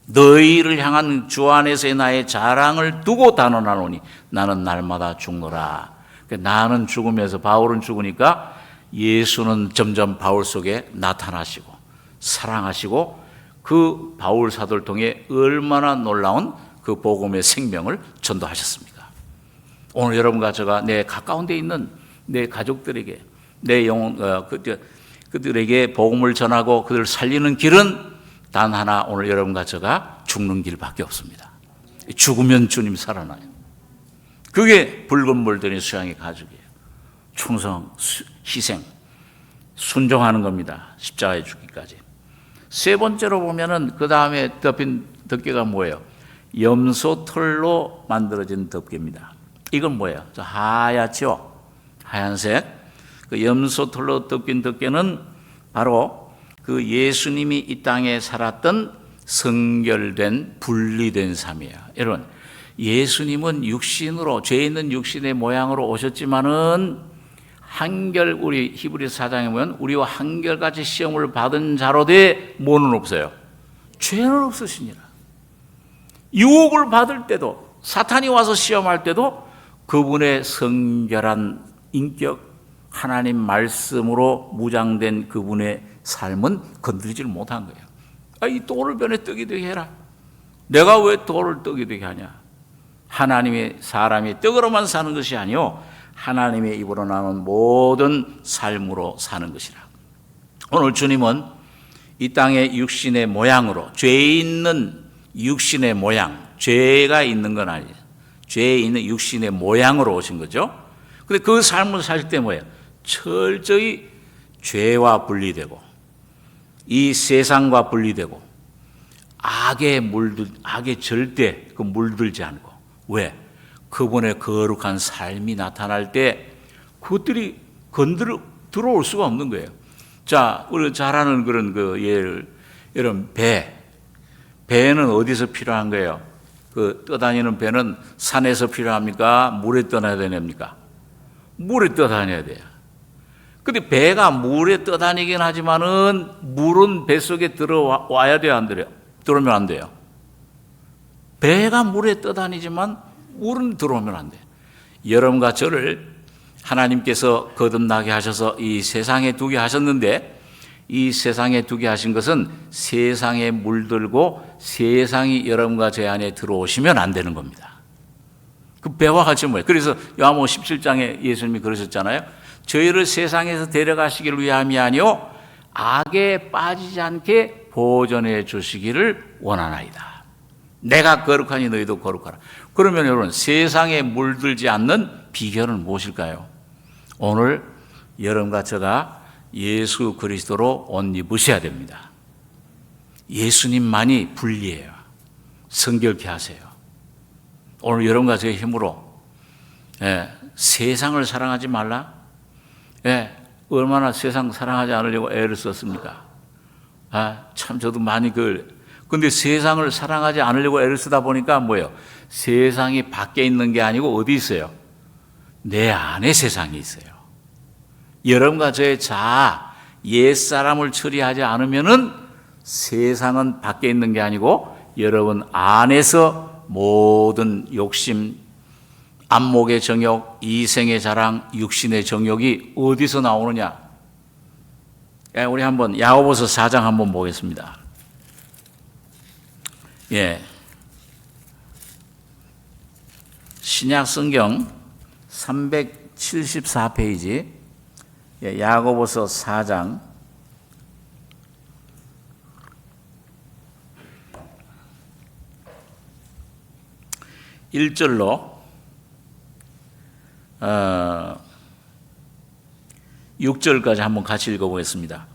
[SPEAKER 1] 너희를 향한 주 안에서의 나의 자랑을 두고 단언하노니 나는 날마다 죽노라. 나는 죽으면서 바울은 죽으니까 예수는 점점 바울 속에 나타나시고 사랑하시고 그 바울 사도를 통해 얼마나 놀라운 그 복음의 생명을 전도하셨습니까? 오늘 여러분과 제가 내 가까운 데 있는 내 가족들에게 내 영혼 그들에게 복음을 전하고 그들을 살리는 길은 단 하나, 오늘 여러분과 제가 죽는 길밖에 없습니다. 죽으면 주님 살아나요. 그게 붉은 물들의 수양의 가죽이에요. 충성, 희생, 순종하는 겁니다. 십자가에 죽기까지. 세 번째로 보면은 그 다음에 덮인 덮개가 뭐예요? 염소 털로 만들어진 덮개입니다. 이건 뭐예요? 하얗죠? 하얀색. 그 염소 털로 덮인 덮개는 바로 그 예수님이 이 땅에 살았던 성결된 분리된 삶이에요. 여러분, 예수님은 육신으로, 죄 있는 육신의 모양으로 오셨지만은 한결, 우리 히브리서 4장에 보면 우리와 한결같이 시험을 받은 자로 돼 뭐는 없어요? 죄는 없으시니라. 유혹을 받을 때도, 사탄이 와서 시험할 때도 그분의 성결한 인격, 하나님 말씀으로 무장된 그분의 삶은 건드리질 못한 거예요. 이 돌을 변에 떡이 되게 해라. 내가 왜 돌을 떡이 되게 하냐? 하나님의 사람이 떡으로만 사는 것이 아니요, 하나님의 입으로 나오는 모든 삶으로 사는 것이라. 오늘 주님은 이 땅의 육신의 모양으로, 죄 있는 육신의 모양, 죄가 있는 건 아니에요. 죄에 있는 육신의 모양으로 오신 거죠. 근데 그 삶을 사실 때 뭐예요? 철저히 죄와 분리되고 이 세상과 분리되고 악에 절대 그 물들지 않고. 왜? 그분의 거룩한 삶이 나타날 때 그것들이 들어올 수가 없는 거예요. 자, 우리 잘 아는 그런 그 예를, 여러분, 배는 어디서 필요한 거예요? 그 떠다니는 배는 산에서 필요합니까? 물에 떠나야 됩니까? 물에 떠다녀야 돼요. 근데 배가 물에 떠다니긴 하지만은 물은 뱃속에 들어와야 돼요, 안 돼요? 들어오면 안 돼요. 배가 물에 떠다니지만 물은 들어오면 안 돼요. 여러분과 저를 하나님께서 거듭나게 하셔서 이 세상에 두게 하셨는데, 이 세상에 두게 하신 것은 세상에 물들고 세상이 여러분과 제 안에 들어오시면 안 되는 겁니다. 그 배와 같이 뭐예요? 그래서 요한복음 17장에 예수님이 그러셨잖아요. 저희를 세상에서 데려가시기를 위함이 아니요 악에 빠지지 않게 보존해 주시기를 원하나이다. 내가 거룩하니 너희도 거룩하라. 그러면 여러분, 세상에 물들지 않는 비결은 무엇일까요? 오늘 여러분과 제가 예수 그리스도로 옷 입으셔야 됩니다. 예수님만이 분리해요. 성결케 하세요. 오늘 여러분과 저의 힘으로 세상을 사랑하지 말라. 얼마나 세상 사랑하지 않으려고 애를 썼습니까? 참 저도 많이 근데 세상을 사랑하지 않으려고 애를 쓰다 보니까 뭐예요? 세상이 밖에 있는 게 아니고 어디 있어요? 내 안에 세상이 있어요. 여러분과 저의 자아, 옛사람을 처리하지 않으면은 세상은 밖에 있는 게 아니고 여러분 안에서 모든 욕심, 안목의 정욕, 이생의 자랑, 육신의 정욕이 어디서 나오느냐? 우리 한번 야고보서 4장 한번 보겠습니다. 신약 성경 374페이지 야고보서 4장 1절로 6절까지 한번 같이 읽어보겠습니다.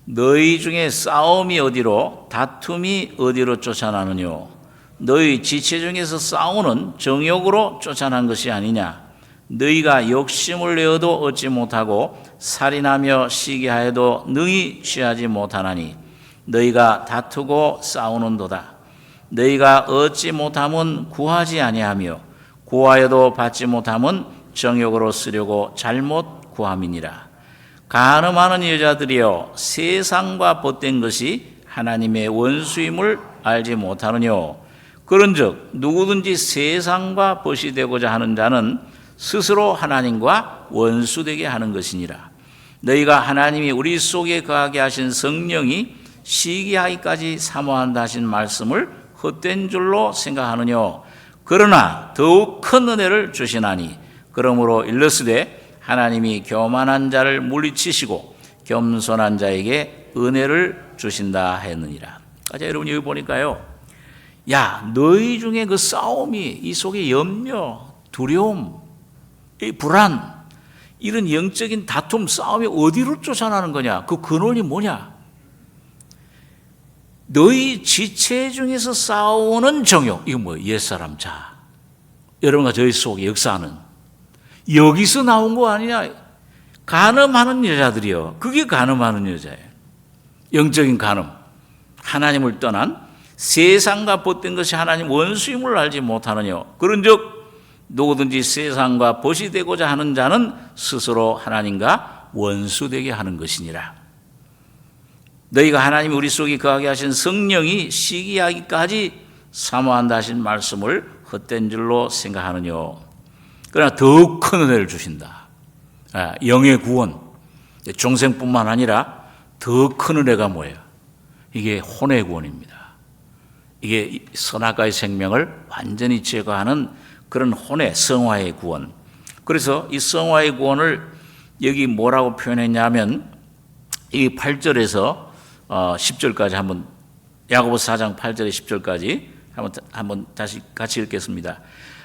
[SPEAKER 1] 너희 중에 싸움이 어디로 다툼이 어디로 쫓아나느뇨? 너희 지체 중에서 싸우는 정욕으로 쫓아난 것이 아니냐? 너희가 욕심을 내어도 얻지 못하고 살인하며 시기하여도 능히 취하지 못하나니 너희가 다투고 싸우는도다. 너희가 얻지 못함은 구하지 아니하며 구하여도 받지 못함은 정욕으로 쓰려고 잘못 구함이니라. 간음하는 여자들이여 세상과 벗된 것이 하나님의 원수임을 알지 못하느뇨? 그런즉 누구든지 세상과 벗이 되고자 하는 자는 스스로 하나님과 원수되게 하는 것이니라. 너희가 하나님이 우리 속에 거하게 하신 성령이 시기하기까지 사모한다 하신 말씀을 헛된 줄로 생각하느뇨? 그러나 더욱 큰 은혜를 주시나니 그러므로 일러스되 하나님이 교만한 자를 물리치시고 겸손한 자에게 은혜를 주신다 했느니라. 자, 여러분 여기 보니까요, 너희 중에 그 싸움이, 이 속에 염려, 두려움, 이 불안, 이런 영적인 다툼, 싸움이 어디로 쫓아나는 거냐? 그 근원이 뭐냐? 너희 지체 중에서 싸우는 정욕, 이거 뭐예요? 옛사람 자. 여러분과 저희 속에 역사하는 여기서 나온 거 아니냐? 간음하는 여자들이요. 그게 간음하는 여자예요. 영적인 간음. 하나님을 떠난 세상과 벗된 것이 하나님 원수임을 알지 못하느뇨? 그런즉 누구든지 세상과 벗이 되고자 하는 자는 스스로 하나님과 원수되게 하는 것이니라. 너희가 하나님이 우리 속에 거하게 하신 성령이 시기하기까지 사모한다 하신 말씀을 헛된 줄로 생각하느뇨? 그러나 더욱 큰 은혜를 주신다. 영의 구원, 중생뿐만 아니라 더 큰 은혜가 뭐예요? 이게 혼의 구원입니다. 이게 선악과의 생명을 완전히 제거하는 그런 혼의 성화의 구원. 그래서 이 성화의 구원을 여기 뭐라고 표현했냐면 이 8절에서 10절까지 한번, 야고보서 4장 8절에 10절까지 한번 다시 같이 읽겠습니다.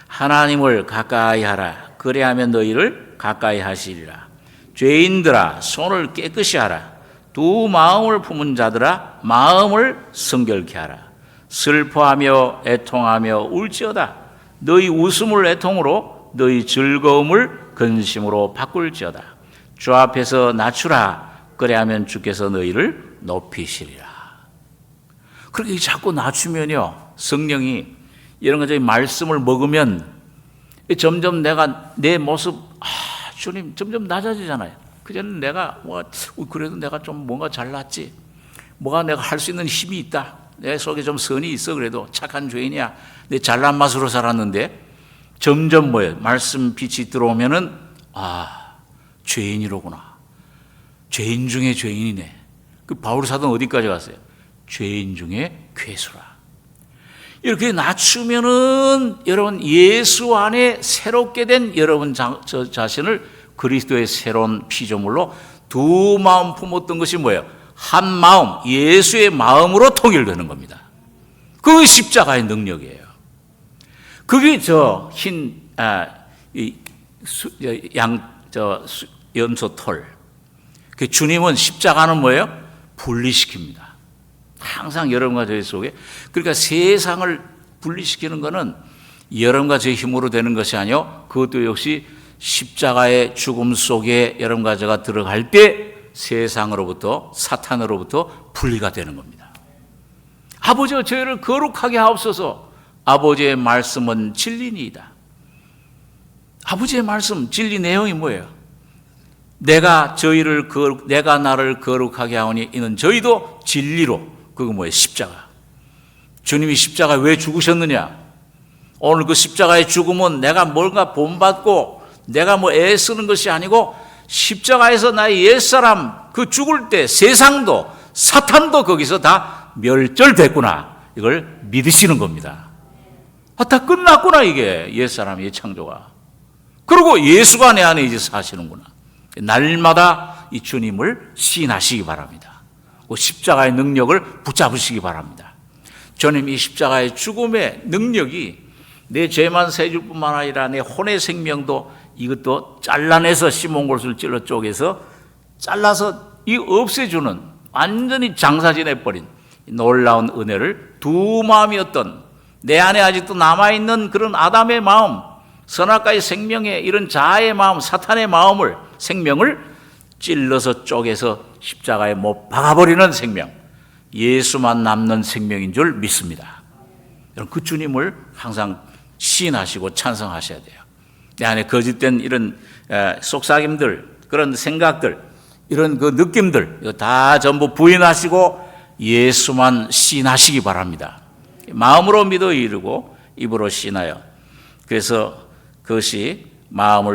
[SPEAKER 1] 하나님을 가까이 하라. 그래야면 너희를 가까이 하시리라. 죄인들아 손을 깨끗이 하라. 두 마음을 품은 자들아 마음을 성결케 하라. 슬퍼하며 애통하며 울지어다. 너희 웃음을 애통으로 너희 즐거움을 근심으로 바꿀지어다. 주 앞에서 낮추라. 그래야면 주께서 너희를 높이시리라. 그렇게 자꾸 낮추면요, 성령이 이런 거 저희 말씀을 먹으면 점점 내 모습, 주님 점점 낮아지잖아요. 그전에 내가 그래도 내가 좀 뭔가 잘났지, 뭐가 내가 할 수 있는 힘이 있다, 내 속에 좀 선이 있어, 그래도 착한 죄인이야, 내 잘난 맛으로 살았는데 점점 뭐예요? 말씀 빛이 들어오면은 죄인이로구나, 죄인 중에 죄인이네. 그 바울 사도는 어디까지 갔어요? 죄인 중에 괴수라. 이렇게 낮추면은 여러분 예수 안에 새롭게 된 여러분 저 자신을 그리스도의 새로운 피조물로 두 마음 품었던 것이 뭐예요? 한 마음, 예수의 마음으로 통일되는 겁니다. 그게 십자가의 능력이에요. 그게 염소 털. 그 주님은 십자가는 뭐예요? 분리시킵니다. 항상 여러분과 저희 속에. 그러니까 세상을 분리시키는 것은 여러분과 저희 힘으로 되는 것이 아니요, 그것도 역시 십자가의 죽음 속에 여러분과 제가 들어갈 때 세상으로부터, 사탄으로부터 분리가 되는 겁니다. 아버지여 저희를 거룩하게 하옵소서. 아버지의 말씀은 진리니이다. 아버지의 말씀, 진리 내용이 뭐예요? 내가 나를 거룩하게 하오니 이는 저희도 진리로 그거 뭐예요? 십자가. 주님이 십자가에 왜 죽으셨느냐? 오늘 그 십자가의 죽음은 내가 뭔가 본받고 내가 뭐 애쓰는 것이 아니고 십자가에서 나의 옛사람 그 죽을 때 세상도 사탄도 거기서 다 멸절됐구나. 이걸 믿으시는 겁니다. 다 끝났구나 이게 옛사람 옛창조가. 그리고 예수가 내 안에 이제 사시는구나. 날마다 이 주님을 시인하시기 바랍니다. 그 십자가의 능력을 붙잡으시기 바랍니다. 저는 이 십자가의 죽음의 능력이 내 죄만 세줄 뿐만 아니라 내 혼의 생명도 이것도 잘라내서 시몬골수를 찔러 쪼개서 잘라서 이 없애주는 완전히 장사지내버린 놀라운 은혜를 두 마음이었던 내 안에 아직도 남아있는 그런 아담의 마음, 선악과의 생명의 이런 자아의 마음, 사탄의 마음을 생명을 찔러서 쪼개서 십자가에 못 박아버리는 생명, 예수만 남는 생명인 줄 믿습니다. 여러분 그 주님을 항상 시인하시고 찬성하셔야 돼요. 내 안에 거짓된 이런 속삭임들, 그런 생각들, 이런 그 느낌들 이거 다 전부 부인하시고 예수만 시인하시기 바랍니다. 마음으로 믿어 이르고 입으로 시인하여. 그래서 그것이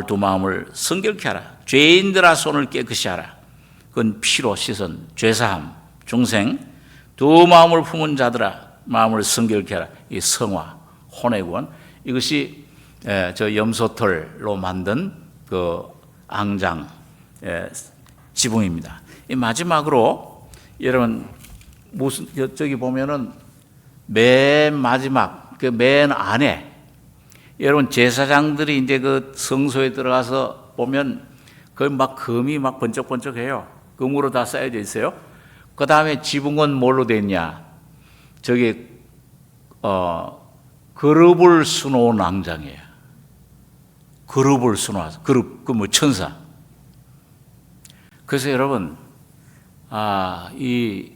[SPEAKER 1] 두 마음을 성결케 하라. 죄인들아 손을 깨끗이 하라. 그건 피로 씻은 죄사함, 중생. 두 마음을 품은 자들아 마음을 성결케 하라. 이 성화, 혼의 구원. 이것이 저 염소털로 만든 그 앙장 지붕입니다. 마지막으로 여러분 무슨 저기 보면은 맨 마지막 그 맨 안에 여러분 제사장들이 이제 그 성소에 들어가서 보면 거기 막 금이 막 번쩍번쩍해요. 금으로 다 쌓여져 있어요. 그 다음에 지붕은 뭘로 돼 있냐? 저기 그룹을 수놓은 앙장이에요. 그룹을 수놓아서 그룹 그 뭐 천사. 그래서 여러분 이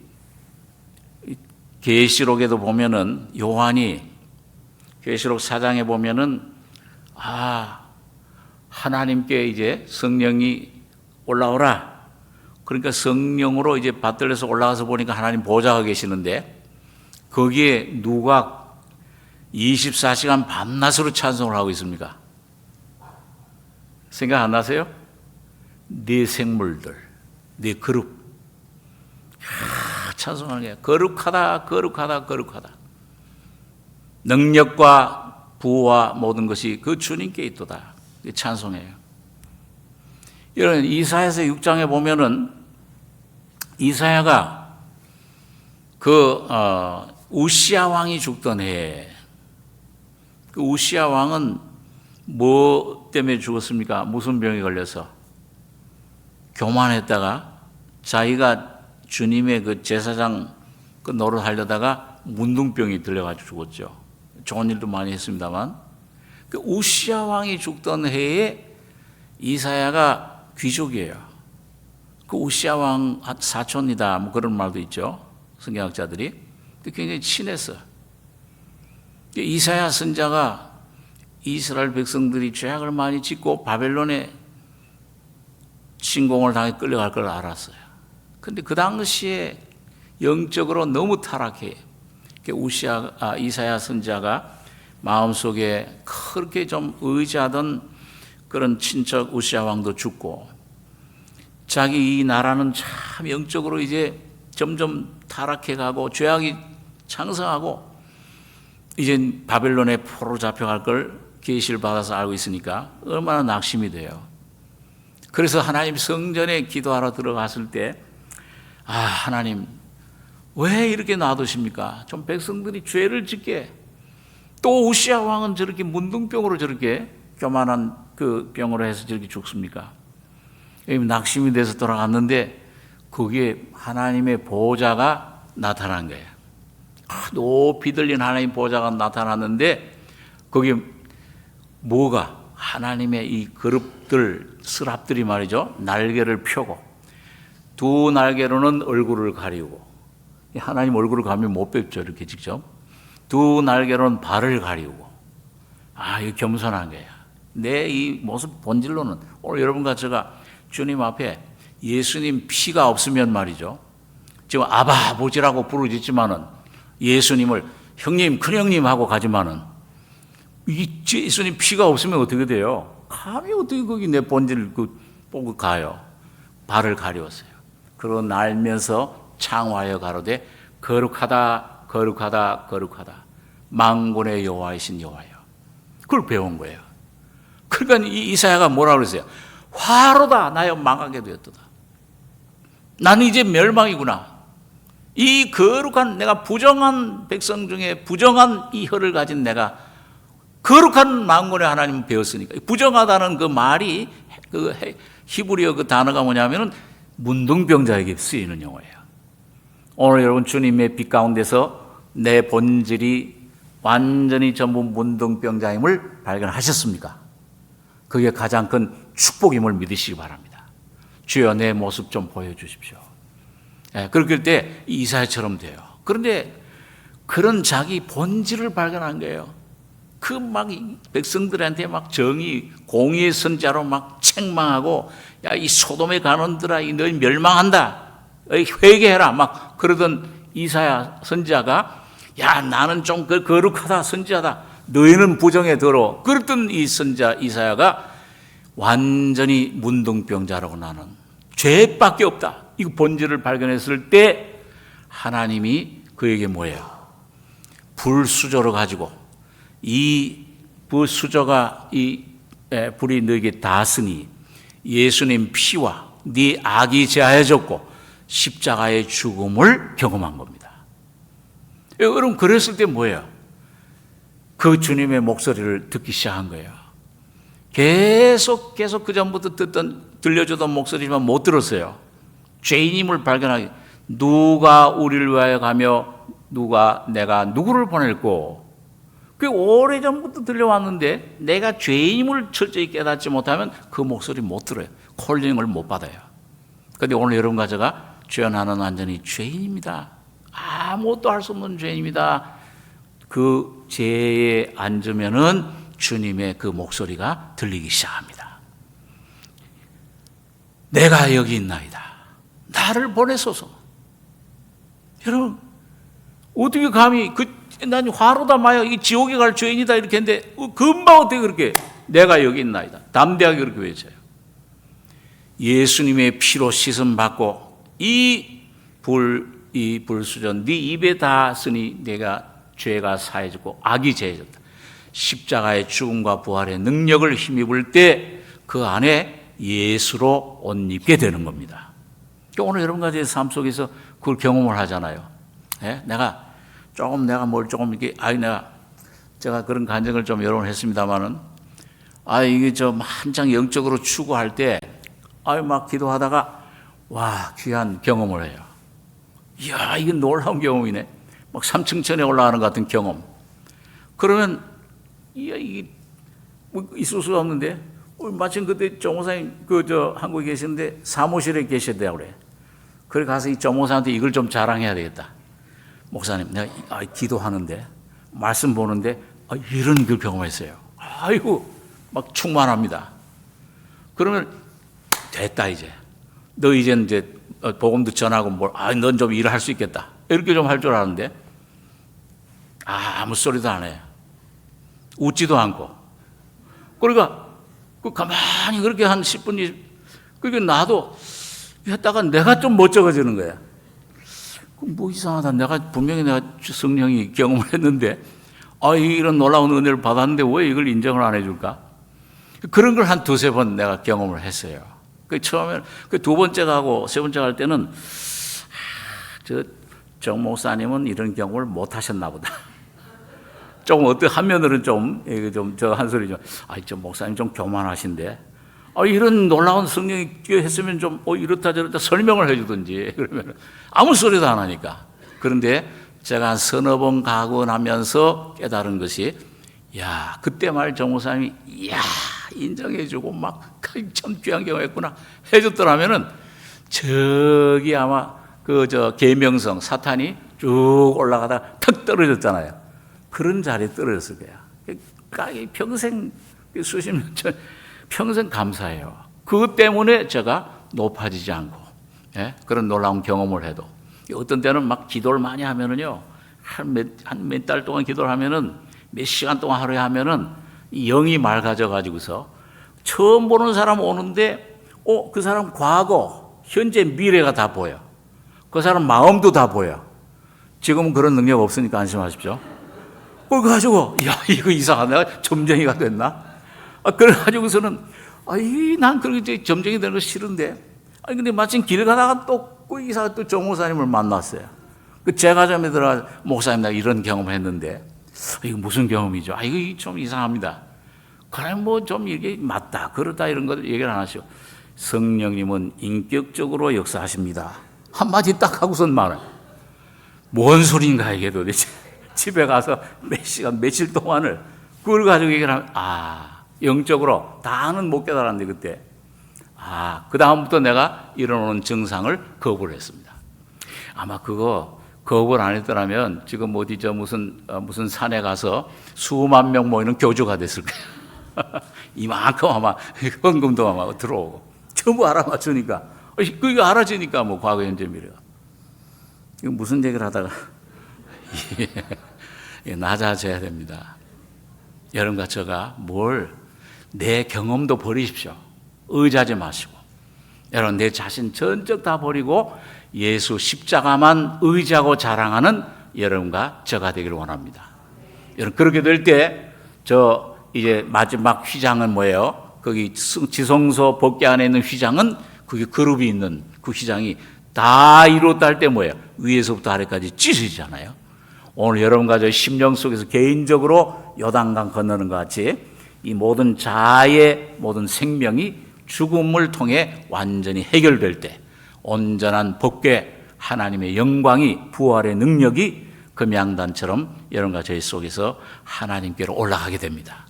[SPEAKER 1] 계시록에도 보면은 요한이 계시록 4장에 보면은 하나님께 이제 성령이 올라오라. 그러니까 성령으로 이제 받들려서 올라가서 보니까 하나님 보좌가 계시는데 거기에 누가 24시간 밤낮으로 찬송을 하고 있습니까? 생각 안 나세요? 네 생물들, 네 그룹. 찬송하는 게 거룩하다, 거룩하다, 거룩하다. 능력과 부와 모든 것이 그 주님께 있도다. 찬송해요. 이런 이사야서 6장에 보면은 이사야가 그 우시야 왕이 죽던 해에 그 우시야 왕은 뭐 때문에 죽었습니까? 무슨 병에 걸려서 교만했다가 자기가 주님의 그 제사장 그 노릇하려다가 문둥병이 들려가지고 죽었죠. 좋은 일도 많이 했습니다만 그 우시야 왕이 죽던 해에 이사야가 귀족이에요. 그 우시야 왕 사촌이다 뭐 그런 말도 있죠. 성경학자들이. 굉장히 친했어. 이사야 선자가 이스라엘 백성들이 죄악을 많이 짓고 바벨론에 침공을 당해 끌려갈 걸 알았어요. 근데 그 당시에 영적으로 너무 타락해. 이사야 선자가 마음속에 그렇게 좀 의지하던 그런 친척 우시야 왕도 죽고 자기 이 나라는 참 영적으로 이제 점점 타락해 가고 죄악이 창성하고 이제 바벨론에 포로 잡혀갈 걸 계시를 받아서 알고 있으니까 얼마나 낙심이 돼요. 그래서 하나님 성전에 기도하러 들어갔을 때 하나님 왜 이렇게 놔두십니까? 좀 백성들이 죄를 짓게. 또 우시야 왕은 저렇게 문둥병으로 저렇게 교만한 그 병으로 해서 저렇게 죽습니까? 낙심이 돼서 돌아갔는데 거기에 하나님의 보호자가 나타난 거예요. 높이 들린 하나님 보호자가 나타났는데 거기에 뭐가 하나님의 이 그룹들 스랍들이 말이죠. 날개를 펴고 두 날개로는 얼굴을 가리고 하나님 얼굴을 가리면 못 뵙죠. 이렇게 직접. 두 날개로는 발을 가리고 이 겸손한 거야. 내 이 모습 본질로는 오늘 여러분과 제가 주님 앞에 예수님 피가 없으면 말이죠. 지금 아버지라고 부르짖지만은 예수님을 형님, 큰형님 하고 가지만은 이 예수님 피가 없으면 어떻게 돼요? 감히 어떻게 거기 내 본질을 보고 가요? 발을 가려웠어요. 그러고 날면서 창화하여 가로되 거룩하다, 거룩하다, 거룩하다. 만군의 여호와이신 여호와여. 그걸 배운 거예요. 그러니까 이사야가 뭐라고 그랬어요? 화로다 나여 망하게 되었도다. 나는 이제 멸망이구나. 이 거룩한 내가 부정한 백성 중에 부정한 이 혀를 가진 내가 거룩한 만군의 하나님을 배웠으니까 부정하다는 그 말이 그 히브리어 그 단어가 뭐냐면은 문둥병자에게 쓰이는 용어예요. 오늘 여러분 주님의 빛 가운데서 내 본질이 완전히 전부 문둥병자임을 발견하셨습니까? 그게 가장 큰 축복임을 믿으시기 바랍니다. 주여 내 모습 좀 보여주십시오. 그럴 때 이사야처럼 돼요. 그런데 그런 자기 본질을 발견한 거예요. 그 막 백성들한테 막 정의, 공의의 선자로 막 책망하고 야 이 소돔에 가는들아 너희 멸망한다. 회개해라 막 그러던 이사야 선지자가 야 나는 좀 거룩하다 선지자다. 너희는 부정에 들어. 그랬던 이 선지자 이사야가 완전히 문둥병자라고 나는 죄밖에 없다. 이 본질을 발견했을 때 하나님이 그에게 뭐예요? 불수저로 가지고 이 불수저가 이 불이 너에게 닿았으니 예수님 피와 네 악이 제하여졌고 십자가의 죽음을 경험한 겁니다. 여러분 그랬을 때 뭐예요? 그 주님의 목소리를 듣기 시작한 거예요. 계속 그 전부터 들려주던 목소리지만 못 들었어요. 죄인임을 발견하기 누가 우리를 위하여 가며 누가 내가 누구를 보낼고 그 오래전부터 들려왔는데 내가 죄인임을 철저히 깨닫지 못하면 그 목소리 못 들어요. 콜링을 못 받아요. 그런데 오늘 여러분과 제가 주여 나는 완전히 죄인입니다. 아무것도 할 수 없는 죄인입니다. 그 죄에 앉으면은 주님의 그 목소리가 들리기 시작합니다. 내가 여기 있나이다. 나를 보내소서. 여러분 어떻게 감히 난 화로다 마여 이 지옥에 갈 죄인이다 이렇게 했는데 금방 어떻게 그렇게 내가 여기 있나이다. 담대하게 그렇게 외쳐요. 예수님의 피로 씻음 받고 이 불수전 네 입에 닿았으니 내가 죄가 사해졌고 악이 제해졌다. 십자가의 죽음과 부활의 능력을 힘입을 때 그 안에 예수로 옷 입게 되는 겁니다. 오늘 여러분과 제 삶 속에서 그걸 경험을 하잖아요. 내가 뭘 조금 이렇게 제가 그런 간증을 좀 여러 번 했습니다만은 이게 좀 한창 영적으로 추구할 때 막 기도하다가 와 귀한 경험을 해요. 이야 이게 놀라운 경험이네. 막 3층천에 올라가는 것 같은 경험. 그러면 이게 있을 수가 없는데 마침 그때 정 목사님 한국에 계시는데 사무실에 계셨대요 그래. 그래 가서 이 정 목사한테 이걸 좀 자랑해야 되겠다. 목사님 내가 기도하는데 말씀 보는데 이런 걸 경험했어요. 아이고 막 충만합니다. 그러면 됐다 이제 너 이제 복음도 전하고 넌 좀 일을 할 수 있겠다 이렇게 좀 할 줄 아는데 아무 소리도 안 해. 웃지도 않고. 그러니까 가만히 그렇게 한 10분 20분 그러니까 나도 했다가 내가 좀 멋쩍어지는 거야. 뭐 이상하다. 분명히 내가 성령이 경험을 했는데 이런 놀라운 은혜를 받았는데 왜 이걸 인정을 안 해줄까? 그런 걸 한 두세 번 내가 경험을 했어요. 처음에 두 번째 가고 세 번째 갈 때는 정 목사님은 이런 경험을 못 하셨나 보다. 조금 한면으로는 저 한 소리 좀 목사님 좀 교만하신데 이런 놀라운 성령이 했으면 좀 이렇다 저렇다 설명을 해주든지 그러면 아무 소리도 안 하니까. 그런데 제가 한 서너 번 가고 나면서 깨달은 것이 그때 말 정 목사님이 인정해주고 막 참 귀한 경험했구나 해줬더라면은 저기 아마 계명성 사탄이 쭉 올라가다가 턱 떨어졌잖아요. 그런 자리에 떨어졌을 거야. 평생 수십 년 전 평생 감사해요. 그것 때문에 제가 높아지지 않고 그런 놀라운 경험을 해도 어떤 때는 막 기도를 많이 하면은요, 한 몇 달 동안 기도를 하면은, 몇 시간 동안 하루에 하면은, 이 영이 맑아져가지고서, 처음 보는 사람 오는데, 그 사람 과거, 현재, 미래가 다 보여. 그 사람 마음도 다 보여. 지금은 그런 능력 없으니까 안심하십시오. 그걸 가지고, 야, 이거 이상하다. 내가 점쟁이가 됐나? 그래가지고서는, 난 그렇게 점쟁이 되는 거 싫은데. 근데 마침 길 가다가 또 이상하게 또 정목사님을 만났어요. 그 제과점에 들어가 목사님, 내가 이런 경험을 했는데, 이거 무슨 경험이죠? 이거 좀 이상합니다. 그래, 뭐 좀 이게 맞다, 그렇다, 이런 걸 얘기를 안 하시고, 성령님은 인격적으로 역사하십니다. 한마디 딱 하고선 말아요. 뭔 소린가, 이게 도대체. 집에 가서 몇 시간, 며칠 동안을 그걸 가지고 얘기를 하면, 영적으로 다는 못 깨달았는데, 그때. 그 다음부터 내가 일어나는 증상을 거부를 했습니다. 아마 그거 거부를 안 했더라면 지금 어디 무슨 산에 가서 수만 명 모이는 교주가 됐을 거예요. 이만큼 아마 헌금도 아마 들어오고 전부 알아맞추니까, 그게 알아지니까 뭐 과거, 현재, 미래가. 이거 무슨 얘기를 하다가 낮아져야 됩니다. 여러분과 제가 내 경험도 버리십시오. 의지하지 마시고, 여러분 내 자신 전적 다 버리고 예수 십자가만 의지하고 자랑하는 여러분과 저가 되기를 원합니다. 여러분 그렇게 될 때 이제 마지막 휘장은 뭐예요? 거기 지성소 복귀 안에 있는 휘장은 그게 그룹이 있는 그 휘장이 다 이루었다 할 때 뭐예요? 위에서부터 아래까지 찢어지잖아요. 오늘 여러분과 저 심령 속에서 개인적으로 요단강 건너는 것 같이 이 모든 자아의 모든 생명이 죽음을 통해 완전히 해결될 때 온전한 복괴, 하나님의 영광이, 부활의 능력이 금양단처럼 여러분과 저희 속에서 하나님께로 올라가게 됩니다.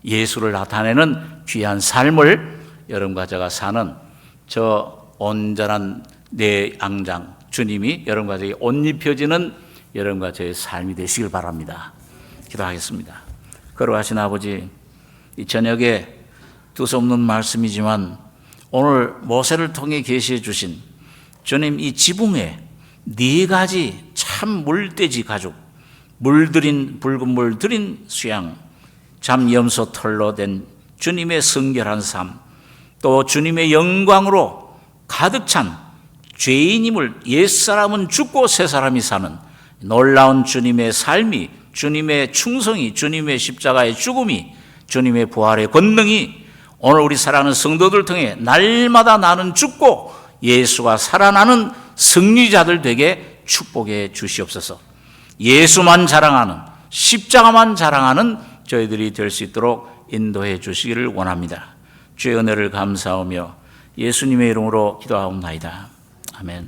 [SPEAKER 1] 예수를 나타내는 귀한 삶을 여러분과 제가 사는 저 온전한 내 앙장 주님이 여러분과 저희 옷 입혀지는 여러분과 저의 삶이 되시길 바랍니다. 기도하겠습니다. 거룩하신 아버지, 이 저녁에 두서없는 말씀이지만 오늘 모세를 통해 계시해 주신 주님 이 지붕에 4가지 참 물돼지 가죽, 붉은 물 들인 수양, 잠염소 털로 된 주님의 성결한 삶, 또 주님의 영광으로 가득 찬 죄인임을 옛사람은 죽고 새사람이 사는 놀라운 주님의 삶이, 주님의 충성이, 주님의 십자가의 죽음이, 주님의 부활의 권능이 오늘 우리 사랑하는 성도들 통해 날마다 나는 죽고 예수가 살아나는 승리자들 되게 축복해 주시옵소서. 예수만 자랑하는, 십자가만 자랑하는 저희들이 될 수 있도록 인도해 주시기를 원합니다. 주의 은혜를 감사하며 예수님의 이름으로 기도하옵나이다. 아멘.